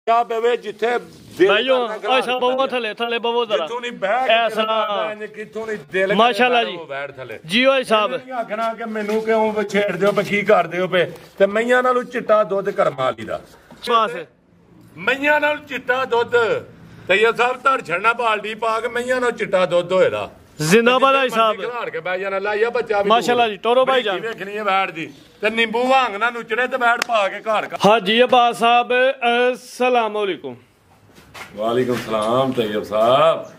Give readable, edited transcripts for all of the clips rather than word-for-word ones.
ਪਵੇ ਜਿੱਥੇ ਭਾਈਓ ਅੱਛਾ ਬਵੋ ਥੱਲੇ ਥੱਲੇ ਬਵੋ ਜ਼ਰਾ ਕਿੱਥੋਂ ਨਹੀਂ ਬਹਿ ਐਸਾ ਕਿੱਥੋਂ ਨਹੀਂ ਦਿਲ ਮਾਸ਼ਾਅੱਲਾ ਜੀ ਬੈਠ ਥੱਲੇ ਜੀਓ ਸਾਹਿਬ ਆਖਣਾ ਕਿ ਮੈਨੂੰ ਕਿਉਂ ਛੇੜਦੇ ਹੋ ਪੇ ਕੀ ਕਰਦੇ ਹੋ ਪੇ ਤੇ ਮਈਆਂ ਨਾਲੋਂ ਚਿੱਟਾ ਦੁੱਧ ਕਰਮਾਲੀ ਦਾ ਬਸ ਮਈਆਂ ਨਾਲ ਚਿੱਟਾ ਦੁੱਧ ਤੇ ਇਹ ਸਭ ਧੜ ਛੜਨਾ ਬਾਲਟੀ ਪਾ ਕੇ ਮਈਆਂ ਨਾਲ ਚਿੱਟਾ ਦੁੱਧ ਹੋਏਦਾ ਜ਼ਿੰਦਾਬਾਦ ਭਾਈ ਸਾਹਿਬ ਖਿਲਾੜ ਕੇ ਬੈ ਜਾਣਾ ਲਾਇਆ ਬੱਚਾ ਵੀ ਮਾਸ਼ਾਅੱਲਾ ਜੀ ਟੋਰੋ ਭਾਈ ਜਾਨ ਵੇਖਣੀ ਹੈ ਬੈਠ ਦੀ ਤੇ ਨਿੰਬੂ ਵਾਂਗ ਨਾ ਨੁਚੜੇ ਤੇ ਬੈਠ ਪਾ ਕੇ ਘਰ ਹਾਜੀ ਅਬਾਸ ਸਾਹਿਬ अस्सलाम वालेकुम। वालेकुम सलाम तैयब साहब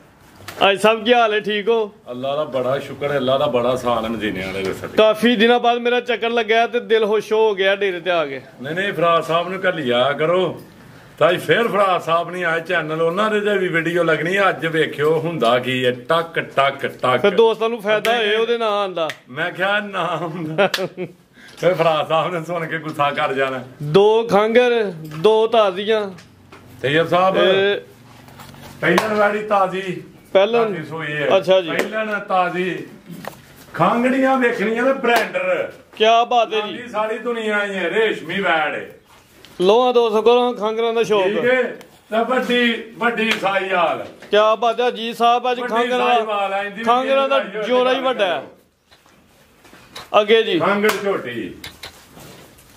आज साहब ਕੀ ਹਾਲ ਹੈ ਠੀਕ ਹੋ ਅੱਲਾ ਦਾ ਬੜਾ ਸ਼ੁਕਰ ਹੈ ਅੱਲਾ ਦਾ ਬੜਾ ਸਾਨ ਮਦੀਨੇ ਵਾਲੇ ਦੇ ਸੱਤੇ ਕਾਫੀ ਦਿਨਾਂ ਬਾਅਦ ਮੇਰਾ ਚੱਕਰ ਲੱਗਿਆ ਤੇ ਦਿਲ ਖੁਸ਼ ਹੋ ਗਿਆ ਡੇਰੇ ਤੇ ਆ ਕੇ ਨਹੀਂ ਫਰਾਦ ਸਾਹਿਬ ਨੂੰ ਘੱਲਿਆ ਕਰੋ ਤਾਂ ਫੇਰ ਫਰਾਦ ਸਾਹਿਬ ਨਹੀਂ ਆਏ ਚੈਨਲ ਉਹਨਾਂ ਦੇ ਵੀ ਵੀਡੀਓ ਲੱਗਣੀ ਅੱਜ ਵੇਖਿਓ ਹੁੰਦਾ ਕੀ ਹੈ ਟਕ ਟਕ ਟਕ ਫਿਰ ਦੋਸਤਾਂ ਨੂੰ ਫਾਇਦਾ ਹੋਏ ਉਹਦੇ ਨਾਂ ਆਂਦਾ ਮੈਂ ਕਿਹਾ ਨਾ ਹੁੰਦਾ ਫੇਰ ਫਰਾਦ ਸਾਹਿਬ ਨੇ ਸੁਣ ਕੇ ਗੁੱਸਾ ਕਰ ਜਾਣਾ ਦੋ ਖੰਗਰ ਦੋ ਤਾਜ਼ੀਆਂ ਤੈਯਬ ਸਾਹਿਬ ਪਹਿਲਾਂ ਵਾਲੀ ਤਾਜ਼ੀ ਪਹਿਲਾਂ ਸੋਈ ਹੈ ਅੱਛਾ ਜੀ ਪਹਿਲਾਂ ਤਾਜ਼ੀ ਖਾਂਗੜੀਆਂ ਵੇਖਣੀਆਂ ਤੇ ਬ੍ਰੈਂਡਰ ਕੀ ਬਾਤ ਹੈ ਜੀ ਸਾਰੀ ਦੁਨੀਆ ਹੀ ਹੈ ਰੇਸ਼ਮੀ ਵੈੜ ਲੋਹਾ 200 ਕੋਲੋਂ ਖੰਗਰਾਂ ਦਾ ਸ਼ੌਕ ਠੀਕ ਹੈ ਤੇ ਵੱਡੀ ਸਾਈ ਹਾਲ ਕੀ ਬਾਤ ਹੈ ਜੀ ਸਾਹਿਬ ਅੱਜ ਖੰਗਰਾਂ ਦਾ ਜੋਰਾ ਹੀ ਵੱਡਾ ਹੈ ਅੱਗੇ ਜੀ ਖੰਗੜ ਝੋਟੀ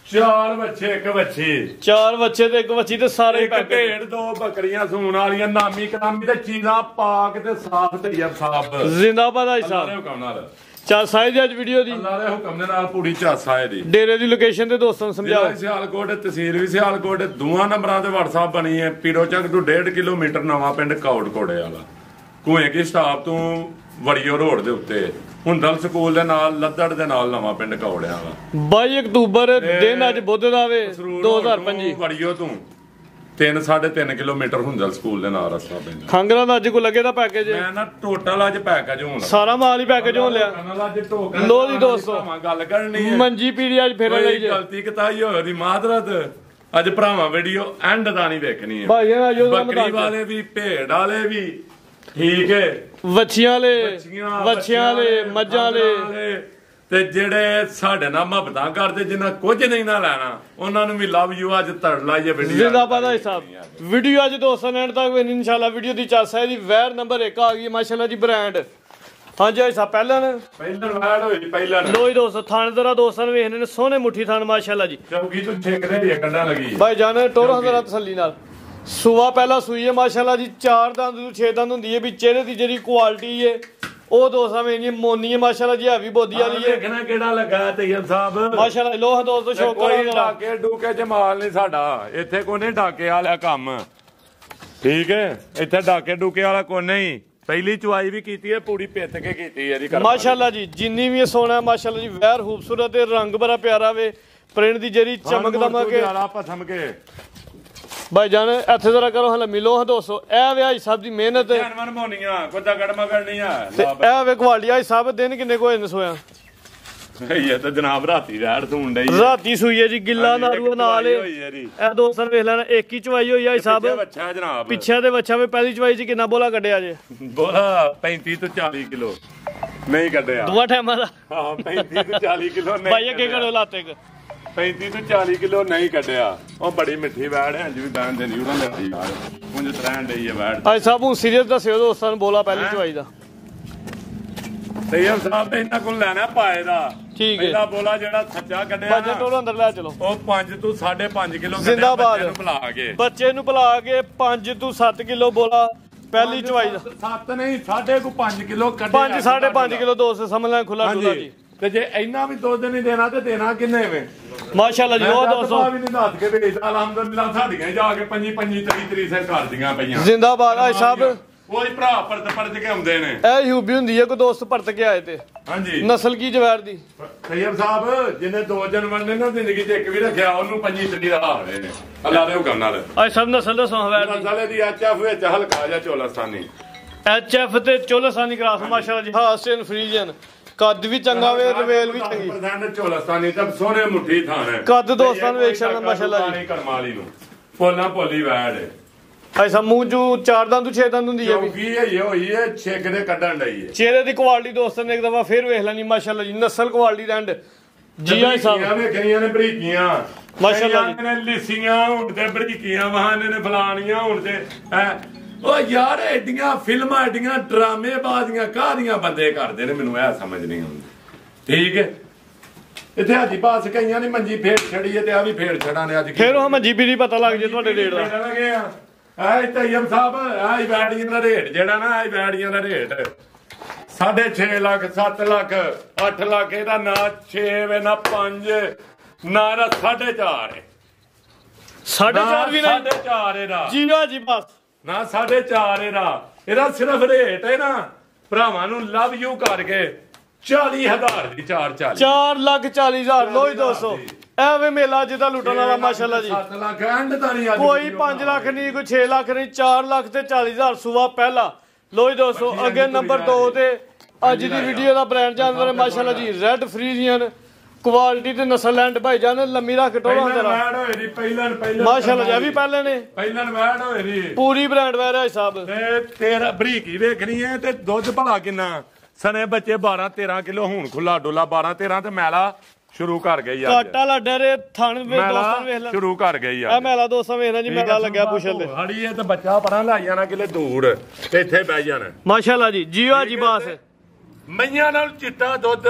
ਚਾਰ ਬੱਚੇ ਇੱਕ ਬੱਚੀ ਚਾਰ ਬੱਚੇ ਤੇ ਇੱਕ ਬੱਚੀ ਤੇ ਸਾਰੇ ਢੇਡ ਦੋ ਬੱਕਰੀਆਂ ਸੂਣ ਵਾਲੀਆਂ ਨਾਮੀ ਕਲਾਮੀ ਤੇ ਚੀਜ਼ਾਂ ਪਾਕ ਤੇ ਸਾਫ ਤੈਯਬ ਸਾਹਿਬ ਜ਼ਿੰਦਾਬਾਦ ਭਾਈ ਸਾਹਿਬ ਅੱਲਾਹ ਦੇ ਹੁਕਮ ਨਾਲ ਚਾਸਾ ਦੀ ਅੱਜ ਵੀਡੀਓ ਦੀ ਅੱਲਾਹ ਦੇ ਹੁਕਮ ਦੇ ਨਾਲ ਪੂਰੀ ਚਾਸਾ ਹੈ ਦੀ ਡੇਰੇ ਦੀ ਲੋਕੇਸ਼ਨ ਤੇ ਦੋਸਤਾਂ ਨੂੰ ਸਮਝਾਓ ਸਿਆਲਕੋਟ ਤਹਿਸੀਲ ਵੀ ਸਿਆਲਕੋਟ ਦੋਵਾਂ ਨੰਬਰਾਂ ਤੇ WhatsApp ਬਣੀ ਹੈ ਪੀਰੋ ਚੱਕ ਤੋਂ 1.5 ਕਿਲੋਮੀਟਰ ਨਵਾਂ ਪਿੰਡ ਕੌੜਕੋੜੇ ਵਾਲਾ ਕੋਏ ਕੀ ਸਟਾਪ ਤੋਂ ਵੜੀਓ ਰੋਡ ਦੇ ਉੱਤੇ ਹੁੰਦਲ ਸਕੂਲ ਦੇ ਨਾਲ ਲੱਦੜ ਦੇ ਨਾਲ ਨਵਾਂ ਪਿੰਡ ਕੌੜਿਆਂ ਵਾਲਾ 22 ਅਕਤੂਬਰ ਦਿਨ ਅੱਜ ਬੁੱਧ ਦਾ ਵੇ 2025 ਵੜੀਓ ਤੋਂ 3.5 ਕਿਲੋਮੀਟਰ ਹੁੰਦਲ ਸਕੂਲ ਦੇ ਨਾਲ ਰਸਤਾ ਪੈਂਦਾ ਖੰਗਰਾਂ ਦਾ ਅੱਜ ਕੋ ਲੱਗੇ ਦਾ ਪੈਕੇਜ ਮੈਂ ਨਾ ਟੋਟਲ ਅੱਜ ਪੈਕੇਜ ਹੋਣ ਸਾਰਾ ਮਾਲ ਹੀ ਪੈਕੇਜ ਹੋ ਲਿਆ ਲੋ ਜੀ ਦੋਸਤੋ ਗੱਲ ਕਰਨੀ ਹੈ ਮੰਜੀ ਪੀੜੀ ਅੱਜ ਫੇਰ ਲਈ ਜੇ ਗਲਤੀ ਕਿਤਾਈ ਹੋਈ ਦੀ ਮਾਦਰਤ ਅੱਜ ਭਰਾਵਾਂ ਵੀਡੀਓ ਐਂਡ ਦਾ ਨਹੀਂ ਵੇਖਣੀ ਹੈ ਭਾਈ ਨਾ ਬੱਕਰੀ ਵਾਲੇ ਵੀ ਭੇਡ ਵਾਲੇ ਵੀ ਠੀਕ ਹੈ ਵੱਛੀਆਂ ਵਾਲੇ ਮੱਝਾਂ ਵਾਲੇ ਤੇ ਜਿਹੜੇ ਸਾਡੇ ਨਾਲ ਮੁਹੱਬਤਾਂ ਕਰਦੇ ਜਿਨ੍ਹਾਂ ਕੁਝ ਨਹੀਂ ਨਾ ਲੈਣਾ ਉਹਨਾਂ ਨੂੰ ਵੀ ਲਵ ਯੂ ਅੱਜ ਧੜ ਲਾਈਏ ਵੀਡੀਓ ਜ਼ਿੰਦਾਬਾਦ ਹੈ ਸਾਹਿਬ ਵੀਡੀਓ ਅੱਜ ਦੋਸਤਾਂ ਨੇ ਐਂਡ ਤੱਕ ਵੇਖਣੀ ਇਨਸ਼ਾਅੱਲਾ ਵੀਡੀਓ ਦੀ ਚਾਸਾ ਦੀ ਵੈਰ ਨੰਬਰ 1 ਆ ਗਈ ਮਾਸ਼ਾਅੱਲਾ ਜੀ ਬ੍ਰਾਂਡ ਹਾਂਜੀ ਭਾਈ ਸਾਹਿਬ ਪਹਿਲਾਂ ਵੈੜ ਹੋਈ ਪਹਿਲਾਂ ਲੋ ਜੀ ਦੋਸਤੋ ਥਾਣੇ ਜ਼ਰਾ ਦੋਸਤਾਂ ਨੇ ਵੇਖਣੇ ਨੇ ਸੋਹਣੇ ਮੁੱਠੀ ਥਾਣ ਮਾਸ਼ਾਅੱਲਾ ਜੀ ਚੌਕੀ ਤੋਂ ਛੇਕਦੇ ਹੀ ਕੰਡਾ ਲੱਗੀ ਭਾਈ ਜਾਨ ਟੋਰਾ ਜ਼ਰਾ ਤਸੱਲੀ ਨਾਲ ਸੁਆ ਪਹਿਲਾਂ ਸੂਈ ਹੈ ਮਾਸ਼ਾਅੱਲਾ ਜੀ 4 ਦੰਦ ਤੋਂ 6 ਦੰਦ ਹੁੰਦੀ ਹੈ ਵੀ ਚਿਹਰੇ ਦੀ ਜਿਹੜੀ ਕੁਆਲਿਟੀ ਹੈ ਉਹ ਦੋਸਤਾਂ ਮੇਰੀ ਮੋਨੀ ਹੈ ਮਾਸ਼ਾਅੱਲਾ ਜੀ ਹੈਵੀ ਬੋਦੀ ਵਾਲੀ ਹੈ ਦੇਖਣਾ ਕਿਹੜਾ ਲੱਗਾ ਤੈਯਬ ਸਾਹਿਬ ਮਾਸ਼ਾਅੱਲਾ ਲੋਹਾ ਦੋਸਤੋ ਸ਼ੌਕ ਕੋਈ ਡਾਕੇ ਡੂਕੇ ਜਮਾਲ ਨਹੀਂ ਸਾਡਾ ਇੱਥੇ ਕੋਈ ਨਹੀਂ ਡਾਕੇ ਵਾਲਾ ਕੰਮ ਠੀਕ ਹੈ ਇੱਥੇ ਡਾਕੇ ਡੂਕੇ ਵਾਲਾ ਕੋਈ ਨਹੀਂ ਪਹਿਲੀ ਚੁਆਈ ਵੀ ਕੀਤੀ ਹੈ ਪੂਰੀ ਪਿੱਥ ਕੇ ਕੀਤੀ ਹੈ ਜੀ ਮਾਸ਼ਾਅੱਲਾ ਜੀ ਜਿੰਨੀ ਵੀ ਸੋਹਣਾ ਮਾਸ਼ਾਅੱਲਾ ਜੀ ਵੈਰ ਖੂਬਸੂਰਤ ਤੇ ਰੰਗ ਬੜਾ ਪਿਆਰਾ ਵੇ ਪ੍ਰਿੰਟ ਦੀ ਜਿਹੜੀ ਚਮਕ ਦਮਕ ਪਸਮ ਕੇ ਭਾਈ ਜਾਨ ਇੱਥੇ ਜ਼ਰਾ ਕਰੋ ਹਲ ਮਿਲੋ ਹਾਂ ਦੋਸਤੋ ਇਹ ਵੇ ਆਈ ਸਾਹਿਬ ਦੀ ਮਿਹਨਤ ਜਾਨਵਰ ਮੋਨੀਆਂ ਕੋਈ ਦਗੜ ਮਗੜ ਨਹੀਂ ਆ ਤੇ ਇਹ ਵੇ ਕੁਆਲਿਟੀ ਆਈ ਸਾਹਿਬ ਦਿਨ ਕਿੰਨੇ ਕੋਈ ਨੇ ਸੋਇਆ ਇਹ ਤਾਂ ਜਨਾਬ ਰਾਤੀ ਵੈੜ ਧੂਣ ਡਈ ਰਾਤੀ ਸੂਈ ਹੈ ਜੀ ਗਿੱਲਾ ਨਾਰੂ ਨਾਲ ਇਹ ਦੋਸਤਾਂ ਵੇਖ ਲੈਣਾ ਇੱਕ ਹੀ ਚਵਾਈ ਹੋਈ ਆਈ ਸਾਹਿਬ ਬੱਚਾ ਜਨਾਬ ਪਿੱਛੇ ਦੇ ਬੱਚਾ ਵੇ ਪਹਿਲੀ ਚਵਾਈ ਚ ਕਿੰਨਾ ਬੋਲਾ ਕੱਢਿਆ ਜੇ ਬੋਲਾ 35 ਤੋਂ 40 ਕਿਲੋ ਨਹੀਂ ਕੱਢਿਆ ਦੋਵਾਂ ਟਾਈਮਾਂ ਦਾ ਹਾਂ 35 ਤੋਂ 40 ਕਿਲੋ ਨਹੀਂ ਭਾਈ ਅੱਗੇ ਕਰੋ ਲਾਤੇ 35 ਤੋਂ 40 ਕਿਲੋ ਨਹੀਂ ਕੱਢਿਆ ਉਹ ਬੜੀ ਮਿੱਠੀ ਵੈੜ ਹੈ ਜੀ ਵੀ ਬੈਣ ਦੇ ਨਹੀਂ ਉਹਨਾਂ ਨੇ ਯਾਰ ਮੁੰਜ ਤਰ੍ਹਾਂ ਡਈ ਹੈ ਵੈੜ ਅੱਜ ਸਾਹਿਬ ਨੂੰ ਸੀਰੀਅਸ ਦੱਸਿਓ ਦੋਸਤਾਂ ਨੂੰ ਬੋਲਾ ਪਹਿਲੀ ਚਵਾਈ ਦਾ ਤੈਯਬ ਸਾਹਿਬ ਇਹਨਾਂ ਕੋਲ ਲੈਣਾ ਪਾਏ ਦਾ ਠੀਕ ਹੈ ਪਹਿਲਾ ਬੋਲਾ ਜਿਹੜਾ ਸੱਚਾ ਕੱਢਿਆ ਬੱਚੇ ਟੋਲ ਅੰਦਰ ਲੈ ਚਲੋ ਉਹ 5 ਤੋਂ 5.5 ਕਿਲੋ ਜ਼ਿੰਦਾਬਾਦ ਨੂੰ ਭੁਲਾ ਕੇ ਬੱਚੇ ਨੂੰ ਭੁਲਾ ਕੇ 5 ਤੋਂ 7 ਕਿਲੋ ਬੋਲਾ ਪਹਿਲੀ ਚਵਾਈ ਦਾ 7 ਨਹੀਂ 5.5 ਕਿਲੋ ਕੱਢਿਆ 5.5 ਕਿਲੋ ਦੋਸਤ ਸਮਝ ਲੈ ਖੁੱਲਾ ਡੁੱਲਾ ਜੀ ਤੇ ਜੇ ਇੰਨਾ ਵੀ ਦੁੱਧ ਨਹੀਂ ਦੇਣਾ ਤੇ ਦੇਣਾ ਕਿੰਨੇ ਵੇ ਮਾਸ਼ਾਅੱਲਾ ਜੀ ਉਹ ਦੋਸਤੋ ਵੀ ਨਹੀਂ ਦੱਸ ਕੇ ਭੇਜਦਾ ਅਲਹਮਦੁਲਿਲਾ ਸਾਡੀਆਂ ਜਾ ਕੇ 25 30 ਸੇ ਕਰਦੀਆਂ ਪਈਆਂ ਜ਼ਿੰਦਾਬਾਦ ਆਏ ਸਾਹਿਬ ਕੋਈ ਭਰਾ ਪਰਤ ਕੇ ਆਉਂਦੇ ਨੇ ਇਹ ਯੂਬੀ ਹੁੰਦੀ ਹੈ ਕੋਈ ਦੋਸਤ ਪਰਤ ਕੇ ਆਏ ਤੇ ਹਾਂਜੀ ਨਸਲ ਕੀ ਜਵੈਰ ਦੀ ਤੈਯਬ ਸਾਹਿਬ ਜਿਹਨੇ 2 ਜਨਮ ਨੇ ਨਾ ਜ਼ਿੰਦਗੀ 'ਚ ਇੱਕ ਵੀ ਰੱਖਿਆ ਉਹਨੂੰ 25 30 ਦਾ ਹਾਰ ਰਹੇ ਨੇ ਅੱਲਾ ਦੇ ਹੁਕਮ ਨਾਲ ਅੱਜ ਸਭ ਨਸਲ ਦਾ ਸੋਹਵੈਰ ਦੀ ਨਸਲ ਦੀ ਐਚਐਫ ਵਿੱਚ ਹਲਕਾ ਜਾਂ ਚੋਲਸਤਾਨੀ ਐਚਐਫ ਤੇ ਚੋਲਸਤਾਨੀ ਕਰਾਸ ਮਾਸ਼ਾਅੱਲਾ ਜੀ ਹਾਸਨ ਫਰੀਜਨ ਕੱਦ ਵੀ ਚੰਗਾ ਵੇ ਰਵੇਲ ਵੀ ਚੰਗੀ 10% ਚੋਲਸਤਾਨੀ ਤਾਂ ਸੋਹਣੇ ਮੁੱਠੀ ਥਾਂ ਹੈ ਕੱਦ ਦੋਸਤਾਂ ਨੂੰ ਵੇਖ ਸਕਦਾ ਮਾਸ਼ਾਅੱਲਾ ਜੀ ਕਰਮਾਲੀ ਨੂੰ ਪੋਲਾ ਪੋਲੀ ਵੈੜ ਹੈ ਐਸਾ ਮੂੰਹ ਚੋਂ 4 ਦੰਦ ਤੋਂ 6 ਦੰਦ ਹੁੰਦੀ ਹੈ ਚੌਕੀ ਹੈ ਹੋਈ ਹੈ ਛੇਕ ਦੇ ਕੱਢਣ ਲਈ ਹੈ ਚਿਹਰੇ ਦੀ ਕੁਆਲਿਟੀ ਦੋਸਤਾਂ ਨੇ ਇੱਕ ਦਫਾ ਫੇਰ ਵੇਖ ਲੈਣੀ ਮਾਸ਼ਾਅੱਲਾ ਜੀ ਨਸਲ ਕੁਆਲਿਟੀ ਦਾ ਐਂਡ ਜੀ ਆਈ ਸਾਹਿਬ ਵੇਖਣੀਆਂ ਨੇ ਬਰੀਕੀਆਂ ਮਾਸ਼ਾਅੱਲਾ ਜੀ ਨੇ ਲਿਸੀਆਂ ਹੁਣ ਤੇ ਬੜੀਕੀਆਂ ਵਾਹਨ ਨੇ ਫਲਾਣੀਆਂ ਹੁਣ ਤੇ ਉਹ ਯਾਰ ਐਡੀਆਂ ਫਿਲਮਾਂ ਐਡੀਆਂ ਡਰਾਮੇ ਬਾਜ਼ੀਆਂ ਕਾਹਦੀਆਂ ਬੰਦੇ ਕਰਦੇ ਨੇ ਮੈਨੂੰ ਇਹ ਸਮਝ ਨਹੀਂ ਆਉਂਦੀ ਠੀਕ ਹੈ ਇੱਥੇ ਹਾਜੀ ਬਾਸ ਕਈਆਂ ਨੇ ਮੰਜੀ ਫੇਰ ਛੜੀ ਹੈ ਤੇ ਆ ਵੀ ਫੇਰ ਛੜਾਂ ਨੇ ਅੱਜ ਫਿਰ ਉਹ ਮੰਜੀ ਵੀ ਨਹੀਂ ਪਤਾ ਲੱਗ ਜੇ ਤੁਹਾਡੇ ਰੇਟ ਦਾ ਲੱਗੇ ਆ ਐ ਤੈਯਬ ਸਾਹਿਬ ਆਹ ਬੈੜੀਆਂ ਦਾ ਰੇਟ ਜਿਹੜਾ ਨਾ ਆਹ ਬੈੜੀਆਂ ਦਾ ਰੇਟ 6.5 ਲੱਖ 7 ਲੱਖ 8 ਲੱਖ ਇਹਦਾ ਨਾ 6 ਵੇ ਨਾ 5 ਨਾ 4.5 ਹੈ 4.5 ਵੀ ਨਹੀਂ 4.5 ਇਹਦਾ ਜੀ ਜੀ ਬਸ ਨਾ 4.5 ਇਹਦਾ ਸਿਰਫ ਰੇਟ ਹੈ ਨਾ ਭਰਾਵਾਂ ਨੂੰ ਲਵ ਯੂ ਕਰਕੇ 40,000 ਦੀ 4,40,000 ਲੋ ਹੀ 200 ਐਵੇਂ ਮੇਲਾ ਜਿਹਦਾ ਲੁੱਟਣ ਵਾਲਾ ਮਾਸ਼ਾਅੱਲਾ ਜੀ 7 ਲੱਖ ਐਂਡ ਤਾਂ ਨਹੀਂ ਅੱਜ ਕੋਈ 5 ਲੱਖ ਨਹੀਂ ਕੋਈ 6 ਲੱਖ ਨਹੀਂ 4 ਲੱਖ ਤੇ 40,000 ਸੂਆ ਪਹਿਲਾ ਲੋ ਹੀ 200 ਅੱਗੇ ਨੰਬਰ 2 ਤੇ ਅੱਜ ਦੀ ਵੀਡੀਓ ਦਾ ਬ੍ਰਾਂਡ ਜਾਨਵਰ ਹੈ ਮਾਸ਼ਾਅੱਲਾ ਜੀ ਰੈੱਡ ਫਰੀਜ਼ੀਅਨ ਕੁਆਲਿਟੀ ਤੇ ਨਸਲ ਲੈਂਡ ਭਾਈਜਾਨ ਲੰਮੀ ਰੱਖ ਟੋਲਾ ਤੇਰਾ ਪਹਿਲਾਂ ਮਾਸ਼ਾਅੱਲਾ ਜੀ ਵੀ ਪਹਿਲੇ ਨੇ ਪਹਿਲਾਂ ਵੈੜ ਹੋਏ ਦੀ ਪੂਰੀ ਬ੍ਰਾਂਡ ਵੈਰ ਹੈ ਸਾਹਿਬ ਤੇ ਤੇਰਾ ਬਰੀਕੀ ਵੇਖਣੀ ਹੈ ਤੇ ਦੁੱਧ ਭਲਾ ਕਿੰਨਾ ਸਨੇ ਬੱਚੇ 12 13 ਕਿਲੋ ਹੁਣ ਖੁੱਲਾ ਡੋਲਾ 12 13 ਤੇ ਮੈਲਾ ਸ਼ੁਰੂ ਕਰ ਗਈ ਆ ਕਾਟਾ ਲੱਡਰੇ ਥਣ ਵੇ ਦੋਸਤਾਂ ਵੇਖ ਲੈ ਸ਼ੁਰੂ ਕਰ ਗਈ ਆ ਇਹ ਮੈਲਾ ਦੋਸਤਾਂ ਵੇਖਣਾ ਜੀ ਮੈਲਾ ਲੱਗਿਆ ਪੁੱਛਲ ਤੇ ਹਾੜੀ ਇਹ ਤੇ ਬੱਚਾ ਪਰਾਂ ਲਾਈ ਜਾਣਾ ਕਿਲੇ ਦੂਰ ਤੇ ਇੱਥੇ ਬਹਿ ਜਾਣਾ ਮਾਸ਼ਾਅੱਲਾ ਜੀ ਜੀਓ ਜੀ ਬਾਸ ਮਈਆਂ ਨਾਲ ਚਿੱਟਾ ਦੁੱਧ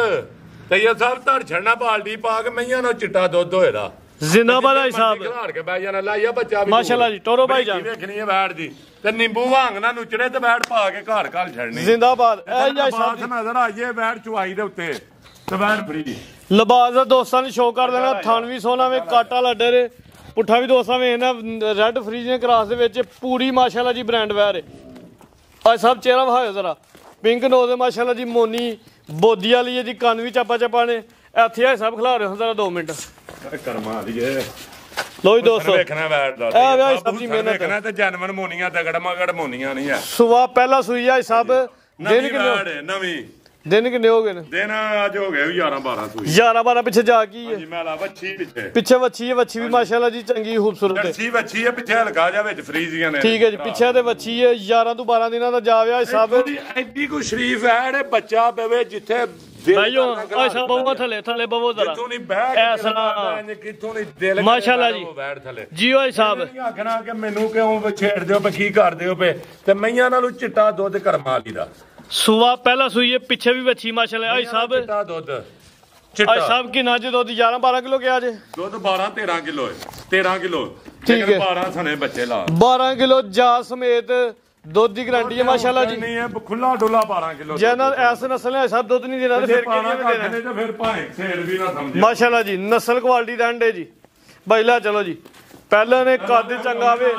ਤੈਯਬ ਸਾਹਿਬ ਧੜ ਛੜਨਾ ਬਾਲਟੀ ਪਾ ਕੇ ਮਈਆਂ ਨਾਲ ਚਿੱਟਾ ਦੁੱਧ ਹੋਏਦਾ ਜ਼ਿੰਦਾਬਾਦ ਭਾਈ ਸਾਹਿਬ ਖਿਲਾੜ ਕੇ ਬਹਿ ਜਾਣਾ ਲਾਈਆ ਬੱਚਾ ਵੀ ਮਾਸ਼ਾਅੱਲਾ ਜੀ ਟੋਰੋ ਭਾਈ ਜਾਨ ਵੇਖਣੀ ਹੈ ਵੈੜ ਦੀ ਤੇ ਨਿੰਬੂ ਵਾਂਗ ਨਾ ਨੁਚੜੇ ਤੇ ਵੈੜ ਪਾ ਕੇ ਘਰ ਘਰ ਛੜਨੀ ਜ਼ਿੰਦਾਬਾਦ ਇਹ ਜੀ ਸਾਹਿਬ ਨਜ਼ਰ ਆਈਏ ਵੈੜ ਚੁਆਈ ਦੇ ਉੱਤੇ ਤੇ ਵੈੜ ਫਰੀ ਲਿਬਾਸ ਦਾ ਦੋਸਤਾਂ ਨੂੰ ਸ਼ੋਅ ਕਰ ਦੇਣਾ ਥਣ ਵੀ ਸੋਨਾ ਵੇ ਕਾਟਾ ਲੱਡਰੇ ਪੁੱਠਾ ਵੀ ਦੋਸਤਾਂ ਵੇਖਣਾ ਰੈੱਡ ਫਰੀਜ਼ੀਅਨ ਕਰਾਸ ਦੇ ਵਿੱਚ ਪੂਰੀ ਮਾਸ਼ਾਅੱਲਾ ਜੀ ਬ੍ਰਾਂਡ ਵੈਰ ਹੈ ਅੱਜ ਸਭ ਚਿਹਰਾ ਵਿਖਾਇਓ ਜ਼ਰਾ ਪਿੰਕ ਨੋਜ਼ ਦੇ ਮਾਸ਼ਾਅੱਲਾ ਜੀ ਮੋਨੀ ਬੋਦੀ ਵਾਲੀ ਹੈ ਜੀ ਕੰਨ ਵੀ ਚਾਪਾ ਨੇ ਇੱਥੇ ਆ ਸਭ ਖਿਲਾ ਰਹੇ ਹੋ ਜ਼ਰਾ 2 ਮਿੰਟ ਕਰਮਾ ਦੀਏ ਲੋ ਜੀ ਦੋਸਤੋ ਵੇਖਣਾ ਵੈੜ ਦਾ ਇਹ ਵੇ ਸਬਜ਼ੀ ਮਿਹਨਤ ਵੇਖਣਾ ਤੇ ਜਨਮਨ ਮੋਨੀਆਂ ਤਗੜ ਮਗੜ ਮੋਨੀਆਂ ਨਹੀਂ ਆ ਸੁਬਾ ਪਹਿਲਾ ਸੂਈ ਆ ਸਭ ਦਿਨ ਕਿੰਨੇ ਨਵੀਂ ਦਿਨ ਕਿੰਨੇ ਹੋ ਗਏ ਨੇ ਦਿਨ ਅੱਜ ਹੋ ਗਏ 11 12 ਸੂਈ 11 12 ਪਿੱਛੇ ਜਾ ਕੀ ਹੈ ਜੀ ਮੈਲਾ ਵੱਛੀ ਪਿੱਛੇ ਵੱਛੀ ਹੈ ਵੱਛੀ ਵੀ ਮਾਸ਼ਾਅੱਲਾ ਜੀ ਚੰਗੀ ਖੂਬਸੂਰਤ ਹੈ ਵੱਛੀ ਹੈ ਪਿੱਛੇ ਹਲਕਾ ਜਾ ਵਿੱਚ ਫਰੀਜ਼ੀਆਂ ਨੇ ਠੀਕ ਹੈ ਜੀ ਪਿੱਛੇ ਤੇ ਵੱਛੀ ਹੈ 11 ਤੋਂ 12 ਦਿਨਾਂ ਦਾ ਜਾ ਵਿਆ ਸਭ ਐਡੀ ਕੋ ਸ਼ਰੀਫ ਹੈ ਬੱਚਾ ਪਵੇ ਜਿੱਥੇ ਭਾਈਓ ਐਸਾ ਬਹੁਤ ਥੱਲੇ ਬਵੋ ਜ਼ਰਾ ਕਿਥੋਂ ਨਹੀਂ ਬਹਿ ਕਿਥੋਂ ਨਹੀਂ ਦਿਲ ਮਾਸ਼ਾਅੱਲਾ ਜੀ ਬੈਠ ਥੱਲੇ ਜੀ ਓਏ ਸਾਹਿਬ ਆਖਣਾ ਕਿ ਮੈਨੂੰ ਕਿਉਂ ਛੇੜਦੇ ਹੋ ਕੀ ਕਰਦੇ ਹੋ ਪਏ ਤੇ ਮਈਆਂ ਨਾਲੋਂ ਚਿੱਟਾ ਦੁੱਧ ਕਰਮਾ ਦੀ ਦਾ ਸੁਆ ਪਹਿਲਾ ਸੂਈ ਪਿੱਛੇ ਵੀ ਵੱਛੀ ਮਾਸ਼ਾਅੱਲਾ ਆਈ ਸਾਹਿਬ ਚਿੱਟਾ ਦੁੱਧ ਆਈ ਸਾਹਿਬ ਕਿੰਨਾ ਜੇ ਦੁੱਧ 11 12 ਕਿਲੋ ਗਿਆ ਜੇ ਦੁੱਧ 12 13 ਕਿਲੋ ਹੈ 13 ਕਿਲੋ ਠੀਕ ਹੈ 12 ਸਣੇ ਬੱਚੇ ਲਾ 12 ਕਿਲੋ ਜਾ ਸਮੇਤ ਦੁੱਧ ਦੀ ਗਾਰੰਟੀ ਹੈ ਮਾਸ਼ਾਅੱਲਾ ਜੀ ਨਹੀਂ ਹੈ ਖੁੱਲਾ ਡੋਲਾ 12 ਕਿਲੋ ਜਿਹਨਾਂ ਐਸ ਨਸਲ ਹੈ ਸਭ ਦੁੱਧ ਨਹੀਂ ਦੇਣਾ ਤੇ ਫਿਰ ਕਿਹਨੇ ਦੇਣਾ ਤੇ ਫਿਰ ਭਾਵੇਂ ਛੇੜ ਵੀ ਨਾ ਸਮਝੇ ਮਾਸ਼ਾਅੱਲਾ ਜੀ ਨਸਲ ਕੁਆਲਿਟੀ ਦਾ ਅੰਡੇ ਜੀ ਬਾਈ ਲਾ ਚਲੋ ਜੀ ਪਹਿਲਾਂ ਨੇ ਕੱਦ ਚੰਗਾ ਵੇ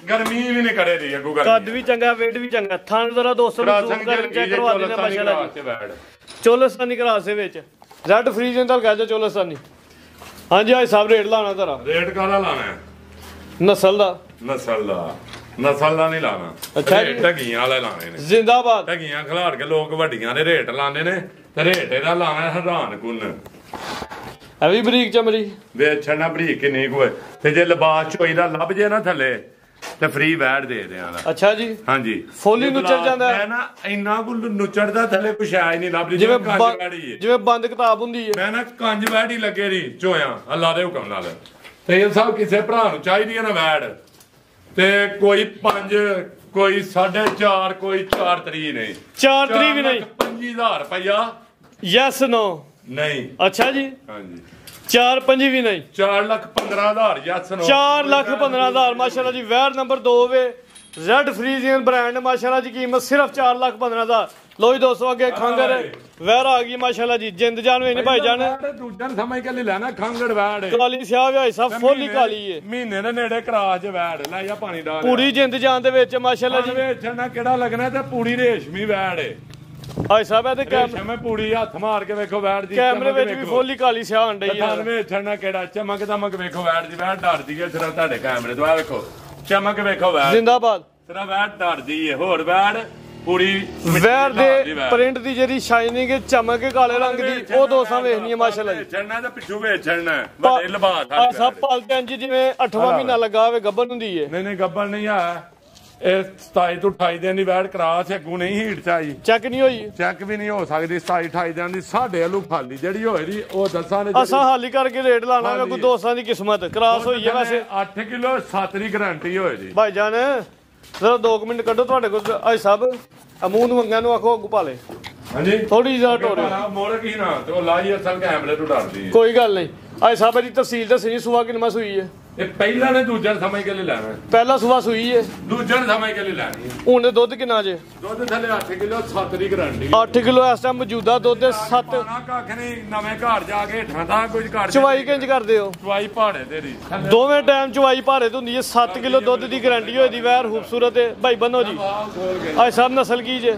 ਗਰਮੀ ਵੀ ਨਹੀਂ ਕਰੇ ਰਹੀ ਅੱਗੂ ਕੱਦ ਵੀ ਚੰਗਾ ਵੇਟ ਵੀ ਚੰਗਾ ਥਣ ਜ਼ਰਾ 200 ਨੂੰ ਜ਼ੂਮ ਕਰਕੇ ਚੈੱਕ ਕਰਵਾ ਦੇਣਾ ਮਾਸ਼ਾਅੱਲਾ ਜੀ ਚੋਲਸਤਾਨੀ ਕਰਾਸ ਦੇ ਵਿੱਚ ਰੈੱਡ ਫਰੀਜ਼ਨ ਦਾ ਕਹਿ ਜਾ ਚੋਲਸਤਾਨੀ ਹਾਂਜੀ ਆਹ ਸਭ ਰੇਟ ਲਾਣਾ ਤੇਰਾ ਰੇਟ ਕਾਹਦਾ ਲਾਣਾ ਨਸਲ ਦਾ ਨਸਲ ਦਾ ਨਹੀਂ ਲਾਣਾ ਅੱਛਾ ਜੀ ਢਗੀਆਂ ਵਾਲੇ ਲਾਣੇ ਨੇ ਜ਼ਿੰਦਾਬਾਦ ਢਗੀਆਂ ਖਿਲਾੜ ਕੇ ਲੋਕ ਵੱਡੀਆਂ ਦੇ ਰੇਟ ਲਾਉਂਦੇ ਨੇ ਤੇ ਰੇਟ ਇਹਦਾ ਲਾਣਾ ਹੈਰਾਨ ਕੁੰਨ ਇਹ ਵੀ ਬਰੀਕ ਚਮੜੀ ਵੇਚਣਾ ਬਰੀਕ ਕਿੰਨੀ ਕੁ ਤੇ ਜੇ ਲਿਬਾਸ ਚੋਈ ਦਾ ਲੱਭ ਜੇ ਨਾ ਥੱਲੇ ਤੇ ਫ੍ਰੀ ਵੈਟ ਦੇ ਦਿਆਂਗਾ ਅੱਛਾ ਜੀ ਹਾਂਜੀ ਫੁੱਲੀ ਨੁੱਚੜ ਜਾਂਦਾ ਮੈਂ ਨਾ ਇੰਨਾ ਕੁ ਨੁੱਚੜਦਾ ਥੱਲੇ ਕੁਛ ਆਇਆ ਨਹੀਂ ਲੱਭਦੀ ਜਿਵੇਂ ਬੰਦ ਕਿਤਾਬ ਹੁੰਦੀ ਹੈ ਮੈਂ ਨਾ ਕੰਜ ਵੈਟ ਹੀ ਲੱਗੇ ਰਹੀ ਚੋਇਆ ਅੱਲਾ ਦੇ ਹੁਕਮ ਨਾਲ ਤੇ ਇਹ ਸਭ ਕਿਸੇ ਭਰਾ ਨੂੰ ਚਾਹੀਦੀ ਹੈ ਨਾ ਵੈਟ ਤੇ ਕੋਈ 5 ਕੋਈ 4.5 ਕੋਈ 4 ਤਰੀ ਨਹੀਂ 4 ਤਰੀ ਵੀ ਨਹੀਂ 25,000 ਰੁਪਇਆ ਯੈਸ ਨੋ ਨਹੀਂ ਅੱਛਾ ਜੀ ਹਾਂਜੀ 4 5 ਵੀ ਨਹੀਂ 4,15,000 ਯੈਸ ਨੋ 4,15,000 ਮਾਸ਼ਾਅੱਲਾ ਜੀ ਵੈਰ ਨੰਬਰ 2 ਵੇ ਰੈੱਡ ਫਰੀਜ਼ੀਅਨ ਬ੍ਰਾਂਡ ਮਾਸ਼ਾਅੱਲਾ ਜੀ ਕੀਮਤ ਸਿਰਫ 4,15,000 ਲੋ ਜੀ ਦੋਸਤੋ ਅੱਗੇ ਖੰਗਰ ਵੈਰ ਆ ਗਈ ਮਾਸ਼ਾਅੱਲਾ ਜੀ ਜਿੰਦ ਜਾਨ ਵੇ ਨਹੀਂ ਭਾਈ ਜਾਨ ਦੂਜਾ ਸਮਝ ਕੇ ਲੈ ਲੈਣਾ ਖੰਗੜ ਵੈੜ ਕਾਲੀ ਸਿਆਹ ਭਾਈ ਸਭ ਫੁੱਲੀ ਕਾਲੀ ਏ ਮਹੀਨੇ ਦੇ ਨੇੜੇ ਕਰਾਸ ਚ ਵੈੜ ਲੈ ਜਾ ਪਾਣੀ ਡਾਲ ਪੂਰੀ ਜਿੰਦ ਜਾਨ ਦੇ ਵਿੱਚ ਮਾਸ਼ਾਅੱਲਾ ਜੀ ਵੇਚਣਾ ਕਿਹੜਾ ਲੱਗਣਾ ਤੇ ਪੂਰੀ ਰੇਸ਼ਮੀ ਵੈੜ ਏ ਆਈ ਸਾਹਿਬ ਇਹ ਤੇ ਕੈਮਰੇ ਪੂਰੀ ਹੱਥ ਮਾਰ ਕੇ ਵੇਖੋ ਵੈੜ ਦੀ ਕੈਮਰੇ ਵਿੱਚ ਵੀ ਫੁੱਲੀ ਕਾਲੀ ਸਿਆਹ ਹੰਡਈ ਹੈ ਤੁਹਾਨੂੰ ਵੇਚਣਾ ਕਿਹੜਾ ਚਮਕ ਦਮਕ ਵੇਖੋ ਵੈੜ ਦੀ ਵੈੜ ਡਰਦੀ ਹੈ ਸਿਰਫ ਤੁਹਾਡੇ ਕੈਮਰੇ ਤੋਂ ਆ ਵੇਖੋ ਚਮਕ ਵੇਖੋ ਵੈੜ ਜ਼ਿੰਦਾਬਾਦ ਸਿਰਫ ਵੈੜ ਡਰਦੀ ਹੈ ਹੋਰ ਵੈੜ ਪੂਰੀ ਵੈਰ ਦੇ ਪ੍ਰਿੰਟ ਦੀ ਜਿਹੜੀ ਸ਼ਾਈਨਿੰਗ ਚਮਕ ਕਾਲੇ ਰੰਗ ਦੀ ਉਹ ਦੋਸਾਂ ਵੇਖਣੀ ਹੈ ਮਾਸ਼ਾਅੱਲਾ ਜੀ ਛੜਨਾ ਤੇ ਪਿੱਛੂ ਵੇਚਣਾ ਵੱਡੇ ਲਬਾਸ ਆ ਸਭ ਪਾਲਤੇ ਇੰਜ ਜਿਵੇਂ 8ਵਾਂ ਮਹੀਨਾ ਲੱਗਾ ਹੋਵੇ ਗੱਬਨ ਹੁੰਦੀ ਹੈ ਨਹੀਂ ਗੱਬਨ ਨਹੀਂ ਆ ਇਹ 27 ਤੋਂ 28 ਦਿਨ ਦੀ ਵੈਟ ਕਰਾਸ ਅੱਗੂ ਨਹੀਂ ਹੀਟ ਚ ਆਈ, ਚੈੱਕ ਨਹੀਂ ਹੋਈ, ਚੈੱਕ ਵੀ ਨਹੀਂ ਹੋ ਸਕਦੀ 27 28 ਦਿਨ ਦੀ। ਸਾਡੇ ਵੱਲੋਂ ਖਾਲੀ ਜਿਹੜੀ ਹੋਏ ਦੀ ਉਹ ਦੱਸਾਂ ਨੇ ਅਸਾਂ ਹਾਲੀ ਕਰਕੇ ਰੇਟ ਲਾਣਾ ਕੋਈ ਦੋਸਤਾਂ ਦੀ ਕਿਸਮਤ ਕਰਾਸ ਹੋਈ ਹੈ। ਵੈਸੇ 8 ਕਿਲੋ 7 ਦੀ ਗਾਰੰਟੀ ਹੋਏ ਜੀ। ਭਾਈ ਜਾਨ ਜ਼ਰਾ 2 ਮਿੰਟ ਕੱਢੋ ਤੁਹਾਡੇ ਕੋਲ ਅੱਜ ਸਭ ਅਮੂਨ ਮੰਗਿਆ ਨੂੰ ਆਖੋ ਅੱਗੂ ਭਾਲੇ ਹਾਂਜੀ ਥੋੜੀ ਜਿਹੀ ਟੋਰਿਓ ਮੋੜ ਕੀ ਨਾ ਤੇ ਉਹ ਲਾਈ ਅਸਲ ਕੈਮਰੇ ਤੋਂ ਡਰਦੀ ਹੈ। ਕੋਈ ਗੱਲ ਨਹੀਂ ਅੱਜ ਸਭ ਦੀ ਤਫਸੀਲ ਦੱਸਣੀ ਸੁਆ ਕਿੰਨਾ ਸੂਈ ਹੈ। ਇਹ ਪਹਿਲਾਂ ਨੇ ਦੂਜਾ ਸਮਝ ਕੇ ਲੈ ਲੈਣਾ, ਪਹਿਲਾ ਸੁਆ ਸੂਈ ਹੈ, ਦੂਜਾ ਨੇ ਸਮਝ ਕੇ ਲੈ ਲੈਣੀ। ਹੁਣ ਦੁੱਧ ਕਿੰਨਾ ਜੇ? ਦੁੱਧ ਥੱਲੇ 8 ਕਿਲੋ 7 ਦੀ ਗਾਰੰਟੀ। 8 ਕਿਲੋ ਇਸ ਟਾਈਮ ਮੌਜੂਦਾ ਦੁੱਧ 7। ਕੱਖ ਨਹੀਂ ਨਵੇਂ ਘਰ ਜਾ ਕੇ ਹੇਠਾਂ ਦਾ ਕੁਝ ਘਰ ਚਵਾਈ ਕਿੰਜ ਕਰਦੇ ਹੋ? ਚਵਾਈ ਪਹਾੜੇ ਤੇਰੀ ਦੋਵੇਂ ਟਾਈਮ ਚਵਾਈ ਭਾਰੇ ਤੋਂ ਹੁੰਦੀ ਹੈ। 7 ਕਿਲੋ ਦੁੱਧ ਦੀ ਗਾਰੰਟੀ ਹੋਈ ਦੀ ਵੈਰ ਖੂਬਸੂਰਤ ਹੈ। ਭਾਈ ਬੰਨੋ ਜੀ ਅੱਜ ਸਭ ਨਸਲ ਕੀ ਜੇ?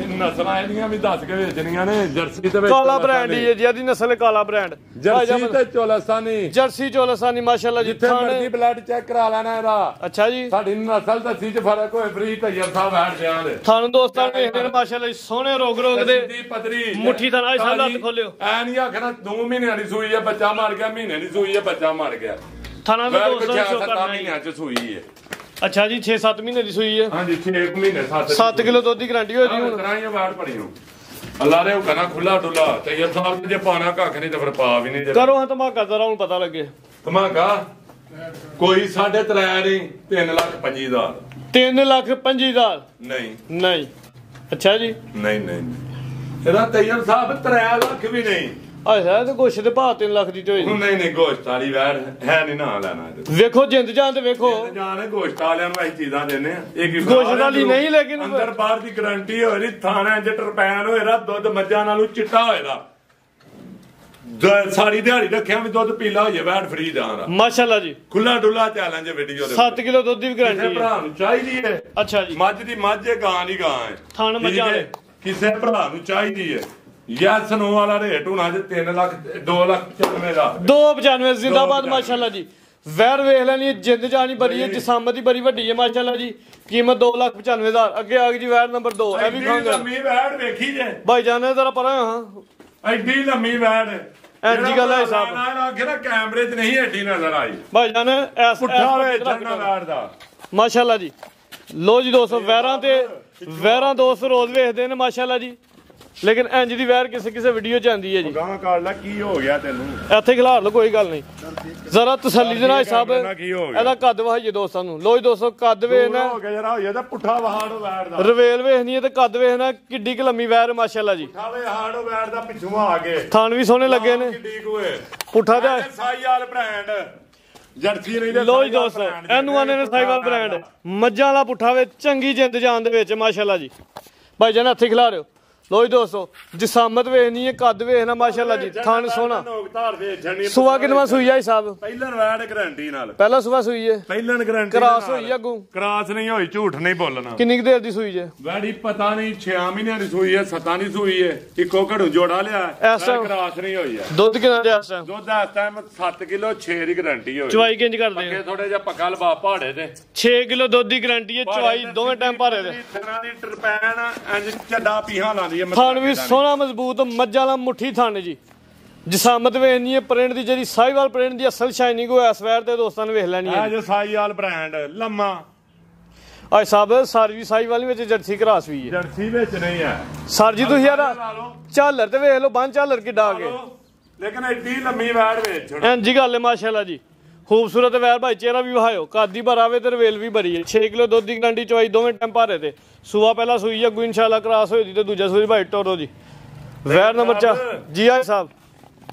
ਨਸਲਾਂ ਇਹਦੀਆਂ ਵੀ ਦੱਸ ਕੇ ਵੇਚਣੀਆਂ ਨੇ। ਜਰਸੀ ਤੇ ਕਾਲਾ ਬ੍ਰਾਂਡ ਹੀ ਹੈ ਜੀ, ਇਹਦੀ ਨਸਲ ਕਾਲਾ ਬ੍ਰਾਂਡ। ਜਰਸੀ ਤੇ ਚੋਲਸਤਾਨੀ, ਜਰਸੀ ਚੋਲਸਤਾਨੀ ਮਾਸ਼ਾਅੱਲਾ ਜੀ। ਜਿੱਥੇ ਮਰਜ਼ੀ ਬਲੱਡ ਚੈੱਕ ਕਰਾ ਲੈਣਾ ਇਹਦਾ। ਅੱਛਾ ਜੀ, ਸਾਡੀ ਨਸਲ ਦੱਸੀ ਚ ਫਰਕ ਹੋਏ ਫਰੀ ਤੈਯਬ ਸਾਹਿਬ ਬੈਠ ਜਾਣ ਦੇ ਤੁਹਾਨੂੰ ਦੋਸਤਾਂ ਨੂੰ ਵੇਖਦੇ ਨੇ ਮਾਸ਼ਾਅੱਲਾ ਜੀ ਸੋਹਣੇ ਰੋਗ ਦੇ ਪਤਰੀ ਮੁੱਠੀ ਥਾਂ ਅੱਜ ਸਾਡਾ ਹੱਥ ਖੋਲਿਓ। ਐ ਨਹੀਂ ਆਖਣਾ 2 ਮਹੀਨਿਆਂ ਦੀ ਸੂਈ ਹੈ ਬੱਚਾ ਮਰ ਗਿਆ, ਮਹੀਨੇ ਦੀ ਸੂਈ ਹੈ ਬੱਚਾ ਮਰ ਗਿਆ। ਥਾਣਾ ਦੇ ਦੋਸਤਾਂ ਨੂੰ ਸ਼ੋ 7 ਕਰਨਾ ਮਹੀਨਿਆਂ ਚ ਸੂਈ ਹੈ। ਅੱਛਾ ਜੀ 6-7 ਮਹੀਨੇ ਦੀ ਸੂਈ ਹੈ। ਹਾਂਜੀ 6 ਮਹੀਨੇ 7 ਕਿਲੋ ਦੁੱਧ ਦੀ ਗਾਰੰਟੀ ਹੋਈ ਦੀ ਹੁਣ। ਤਰਾਈਆਂ ਬਾੜ ਪੜੀ ਨੂੰ ਅੱਲਾ ਰੇ ਕਹਣਾ ਖੁੱਲਾ ਡੁੱਲਾ ਤੈਯਬ ਸਾਹਿਬ ਜੇ ਪਾਣਾ ਕੱਖ ਨਹੀਂ ਤੇ ਫਿਰ ਪਾ ਵੀ ਨਹੀਂ। ਕਰੋ ਹਾਂ ਧਮਾਕਾ ਜ਼ਰਾ ਹੁਣ ਪਤਾ ਲੱਗੇ। ਧਮਾਕਾ ਕੋਈ 3.5 ਨਹੀਂ 3,25,000। 3,25,000 ਨਹੀਂ ਨਹੀਂ। ਅੱਛਾ ਜੀ ਨਹੀਂ ਨਹੀਂ ਇਹਦਾ ਤੈਯਬ ਸਾਹਿਬ 3 ਲੱਖ ਵੀ ਨਹੀਂ। ਅੱਛਾ ਤੇ ਗੋਸ਼ਤ ਦੇ ਭਾਅ 3 ਲੱਖ ਦੀ ਤੇ ਹੋਈ। ਨਹੀਂ ਨਹੀਂ ਗੋਸ਼ਤ ਵਾਲੀ ਵੈੜ ਹੈ ਨਹੀਂ ਨਾ ਲੈਣਾ। ਵੇਖੋ ਜਿੰਦ ਜਾਨ ਤੇ ਵੇਖੋ ਜਾਣੇ ਗੋਸ਼ਤ ਵਾਲਿਆਂ ਨੂੰ ਅਸੀਂ ਚੀਜ਼ਾਂ ਦਿੰਦੇ ਆ। ਇਹ ਗੋਸ਼ਤ ਵਾਲੀ ਨਹੀਂ ਲੇਕਿਨ ਅੰਦਰ ਬਾਹਰ ਦੀ ਗਾਰੰਟੀ ਹੋਏ ਨਹੀਂ। ਥਾਣਾ ਇੰਜ ਟਰਪੈਨ ਹੋਏਦਾ ਦੁੱਧ ਮੱਝਾਂ ਨਾਲੋਂ ਚਿੱਟਾ ਹੋਏਦਾ। ਸਾਰੀ ਦਿਹਾੜੀ ਰੱਖਿਆ ਵੀ ਦੁੱਧ ਪੀਲਾ ਹੋ ਜਾਏ ਵੈੜ ਫਰੀ ਦਾ ਮਾਸ਼ਾਅੱਲਾ ਜੀ। ਖੁੱਲਾ ਡੁੱਲਾ ਚੈਲੰਜ ਵੀਡੀਓ ਦੇ 7 ਕਿਲੋ ਦੁੱਧ ਦੀ ਗਾਰੰਟੀ ਹੈ। ਭਰਾ ਨੂੰ ਚਾਹੀਦੀ ਹੈ। ਅੱਛਾ ਜੀ ਮੱਝ ਦੀ ਮੱਝ ਹੈ ਗਾਂ ਦੀ ਗਾਂ ਹੈ। ਥਣ ਮੱਝਾਂ ਵਾਲੇ ਕਿਸੇ ਭਰਾ ਨੂੰ ਚਾਹੀਦੀ ਹੈ। ਯੈਸ ਨੋ ਵਾਲਾ ਰੇਟ ਹੋਣਾ ਜੇ 3 ਲੱਖ 2,95,000 ਦਾ 295 ਜ਼ਿੰਦਾਬਾਦ ਮਾਸ਼ਾਅੱਲਾ ਜੀ। ਵੈਰ ਵੇਖ ਲੈਣੀ ਜਿੰਦ ਜਾਨੀ ਬੜੀ ਹੈ ਜਿਸਮਤ ਦੀ ਬੜੀ ਵੱਡੀ ਹੈ ਮਾਸ਼ਾਅੱਲਾ ਜੀ। ਕੀਮਤ 2,95,000। ਅੱਗੇ ਆ ਗਈ ਜੀ ਵੈਰ ਨੰਬਰ 2 ਇਹ ਵੀ ਖਾਂਗੇ। ਲੰਮੀ ਵੈੜ ਵੇਖੀ ਜੇ ਭਾਈ ਜਾਨੇ ਜ਼ਰਾ ਪਰਾਂ ਹਾਂ ਐਡੀ ਲੰਮੀ ਵੈੜ ਐਂਜੀ ਗੱਲ ਹੈ ਸਾਹਿਬ ਨਾ ਕੈਮਰੇ 'ਚ ਨਹੀਂ ਐਡੀ ਨਜ਼ਰ ਆਈ। ਭਾਈ ਜਾਨੇ ਐਸ ਪੁੱਠਾ ਵੇ ਜੰਨਾ ਵੈੜ ਦਾ ਮਾਸ਼ਾਅੱਲਾ ਜੀ। ਲੋ ਜੀ ਦੋਸਤੋ ਵੈਰਾਂ ਦੋਸਤ ਰੋਜ਼ ਵੇਖਦੇ ਨੇ ਮਾਸ਼ਾਅੱਲਾ ਜੀ। ਲੇਕਿਨ ਇੰਜ ਦੀ ਵੈਰ ਕਿਸੇ ਵੀਡੀਓ ਚ ਆਂਦੀ ਹੈ ਜੀ। ਗਾਂ ਕਾੜ ਲੈ ਕੀ ਹੋ ਗਿਆ ਤੈਨੂੰ ਇੱਥੇ ਖਿਲਾਰ ਲਓ ਕੋਈ ਗੱਲ ਨਹੀਂ। ਜ਼ਰਾ ਤਸੱਲੀ ਦੇ ਨਾਲ ਸਾਹਿਬ ਇਹਦਾ ਕੱਦ ਵਹਾਈਏ ਦੋਸਤਾਂ ਨੂੰ। ਲੋ ਜੀ ਦੋਸਤੋ ਕੱਦ ਵੇਖਣਾ ਹੋ ਗਿਆ ਜਰਾ ਹੋ ਜਾਂਦਾ ਪੁੱਠਾ ਵਹਾੜ ਵੈੜ ਦਾ। ਰਵੇਲ ਵੇਖਣੀ ਹੈ ਤੇ ਕੱਦ ਵੇਖਣਾ ਕਿੱਡੀ ਕੁ ਲੰਮੀ ਵੈਰ ਮਾਸ਼ਾਅੱਲਾ ਜੀ। ਪੁੱਠਾ ਵਹਾੜ ਵੈੜ ਦਾ ਪਿੱਛੋਂ ਆ ਗਏ ਥਾਨ ਵੀ ਸੋਹਣੇ ਲੱਗੇ ਨੇ। ਕਿੱਡੀ ਕੋਏ ਪੁੱਠਾ ਤੇ ਸਾਈਵਾਲ ਬ੍ਰਾਂਡ ਜਰਸੀ ਨਹੀਂ। ਲੋ ਜੀ ਦੋਸਤੋ ਇਹਨੂੰ ਆਨੇ ਨੇ ਸਾਈਵਾਲ ਬ੍ਰਾਂਡ ਮੱਝਾਂ ਵਾਲਾ ਪੁੱਠਾ ਵੇ ਚੰਗੀ ਜਿੰਦ ਜਾਨ ਦੇ ਵਿੱਚ ਮਾਸ਼ਾਅੱਲਾ ਜੀ। ਭਾਈ ਜਾਨ ਹੱਥੇ ਖਿਲਾ ਰਿਓ। ਲੋ ਜੀ ਦੋਸਤੋ ਜਿਸਾਮਤ ਵੇਖਣੀ ਹੈ ਕੱਦ ਵੇਖਣਾ ਮਾਸ਼ਾਅੱਲਾ ਜੀ। ਥਾਨ ਸੋਹਣਾ ਸੁਆ ਕਿੰਨਾ ਸੂਈ ਆ ਸਾਹਿਬ? ਪਹਿਲਾਂ ਵੈੜ ਗਾਰੰਟੀ ਨਾਲ ਪਹਿਲਾ ਸੁਆ ਸੂਈ ਹੈ। ਪਹਿਲਾਂ ਗਾਰੰਟੀ ਕਰਾਸ ਹੋਈ ਅੱਗੂ ਕਰਾਸ ਨਹੀਂ ਹੋਈ ਝੂਠ ਨਹੀਂ ਬੋਲਣਾ। ਕਿੰਨੀ ਕੁ ਦੇਰ ਦੀ ਸੂਈ ਜੇ? ਵੈੜੀ ਪਤਾ ਨਹੀਂ 6 ਮਹੀਨਿਆਂ ਦੀ ਸੂਈ ਹੈ 7 ਦੀ ਸੂਈ ਹੈ। ਇੱਕੋ ਘੜੂ ਜੋੜਾ ਲਿਆ ਕਰਾਸ ਨਹੀਂ ਹੋਈ ਹੈ। ਦੁੱਧ ਕਿੰਨਾ ਦੇ ਇਸ ਟਾਈਮ? ਦੁੱਧ ਇਸ ਟਾਈਮ 7 ਕਿਲੋ 6 ਦੀ ਗਾਰੰਟੀ ਹੋਈ। ਚਵਾਈ ਕਿੰਜ ਕਰਦੇ ਆ? ਥੋੜੇ ਜਿਹਾ ਪੱਕਾ ਲਵਾ ਪਹਾੜੇ ਤੇ 6 ਕਿਲੋ ਦੁੱਧ ਦੀ ਗਾਰੰਟੀ ਹੈ। ਚਵਾਈ ਦੋਵੇਂ ਟਾਈਮ ਭਾਰੇ ਦੇ। ਥਣਾ ਦੀ ਟਰਪੈਨ ਇੰਜ ਚੱਡਾ ਪੀਹਾਂ ਲਾਉਂਦੀ ਹੈ। ਥਣ ਵੀ ਸੋਹਣਾ ਮਜ਼ਬੂਤ ਮੱਝਾਂ ਵਾਲਾ ਮੁੱਠੀ ਥਣ ਜੀ। ਜਿਸਾਮਤ ਵੇਖਣੀ ਹੈ ਪ੍ਰਿੰਟ ਦੀ ਜਿਹੜੀ ਸਾਈਵਾਲ ਪ੍ਰਿੰਟ ਦੀ ਅਸਲ ਸ਼ਾਈਨਿੰਗ ਉਹ ਇਸ ਵੈਰ ਤੇ ਦੋਸਤਾਂ ਨੇ ਵੇਖ ਲੈਣੀ ਹੈ। ਜੋ ਸਾਈਵਾਲ ਬ੍ਰਾਂਡ ਲੰਮਾ ਅੱਜ ਸਾਹਿਬ ਸਾਰੀ ਸਾਈਵਾਲ ਵਿੱਚ ਜਰਸੀ ਕਰਾਸ ਵੀ ਹੈ। ਜਰਸੀ ਵਿੱਚ ਨਹੀਂ ਹੈ ਸਰ ਜੀ ਤੁਸੀਂ ਯਾਰ ਝਾਲਰ ਤੇ ਵੇਖ ਲਓ ਬੰਨ ਝਾਲਰ ਕਿੱਡਾ ਆ ਕੇ। ਲੇਕਿਨ ਐਡੀ ਲੰਮੀ ਵੈੜ ਵੇਚ ਇੰਜੀ ਗੱਲ ਹੈ ਮਾਸ਼ਾਅੱਲਾ ਜੀ। ਖੂਬਸੂਰਤ ਵੈਰ ਭਾਈ ਚਿਹਰਾ ਵੀ ਵਹਾਇਓ ਕਾਦੀ ਭਰ ਆਵੇ ਤੇ ਰਵੇਲ ਵੀ ਭਰੀ ਹੈ। 6 ਕਿਲੋ ਦੁੱਧ ਦੀ ਗਾਰੰਟੀ ਚਵਾਈ ਦੋਵੇਂ ਟਾਈਮ ਭਾਰੇ ਤੇ। ਸੂਆ ਪਹਿਲਾਂ ਸੂਈ ਅੱਗੂ ਇਨਸ਼ਾਅੱਲਾ ਕਰਾਸ ਹੋਈ ਤੇ ਦੂਜਾ ਸੂਈ ਭਾਈ ਟੋਰੋ ਜੀ। ਵੈਰ ਨੰਬਰ 4 ਜੀ ਆ ਸਾਹਿਬ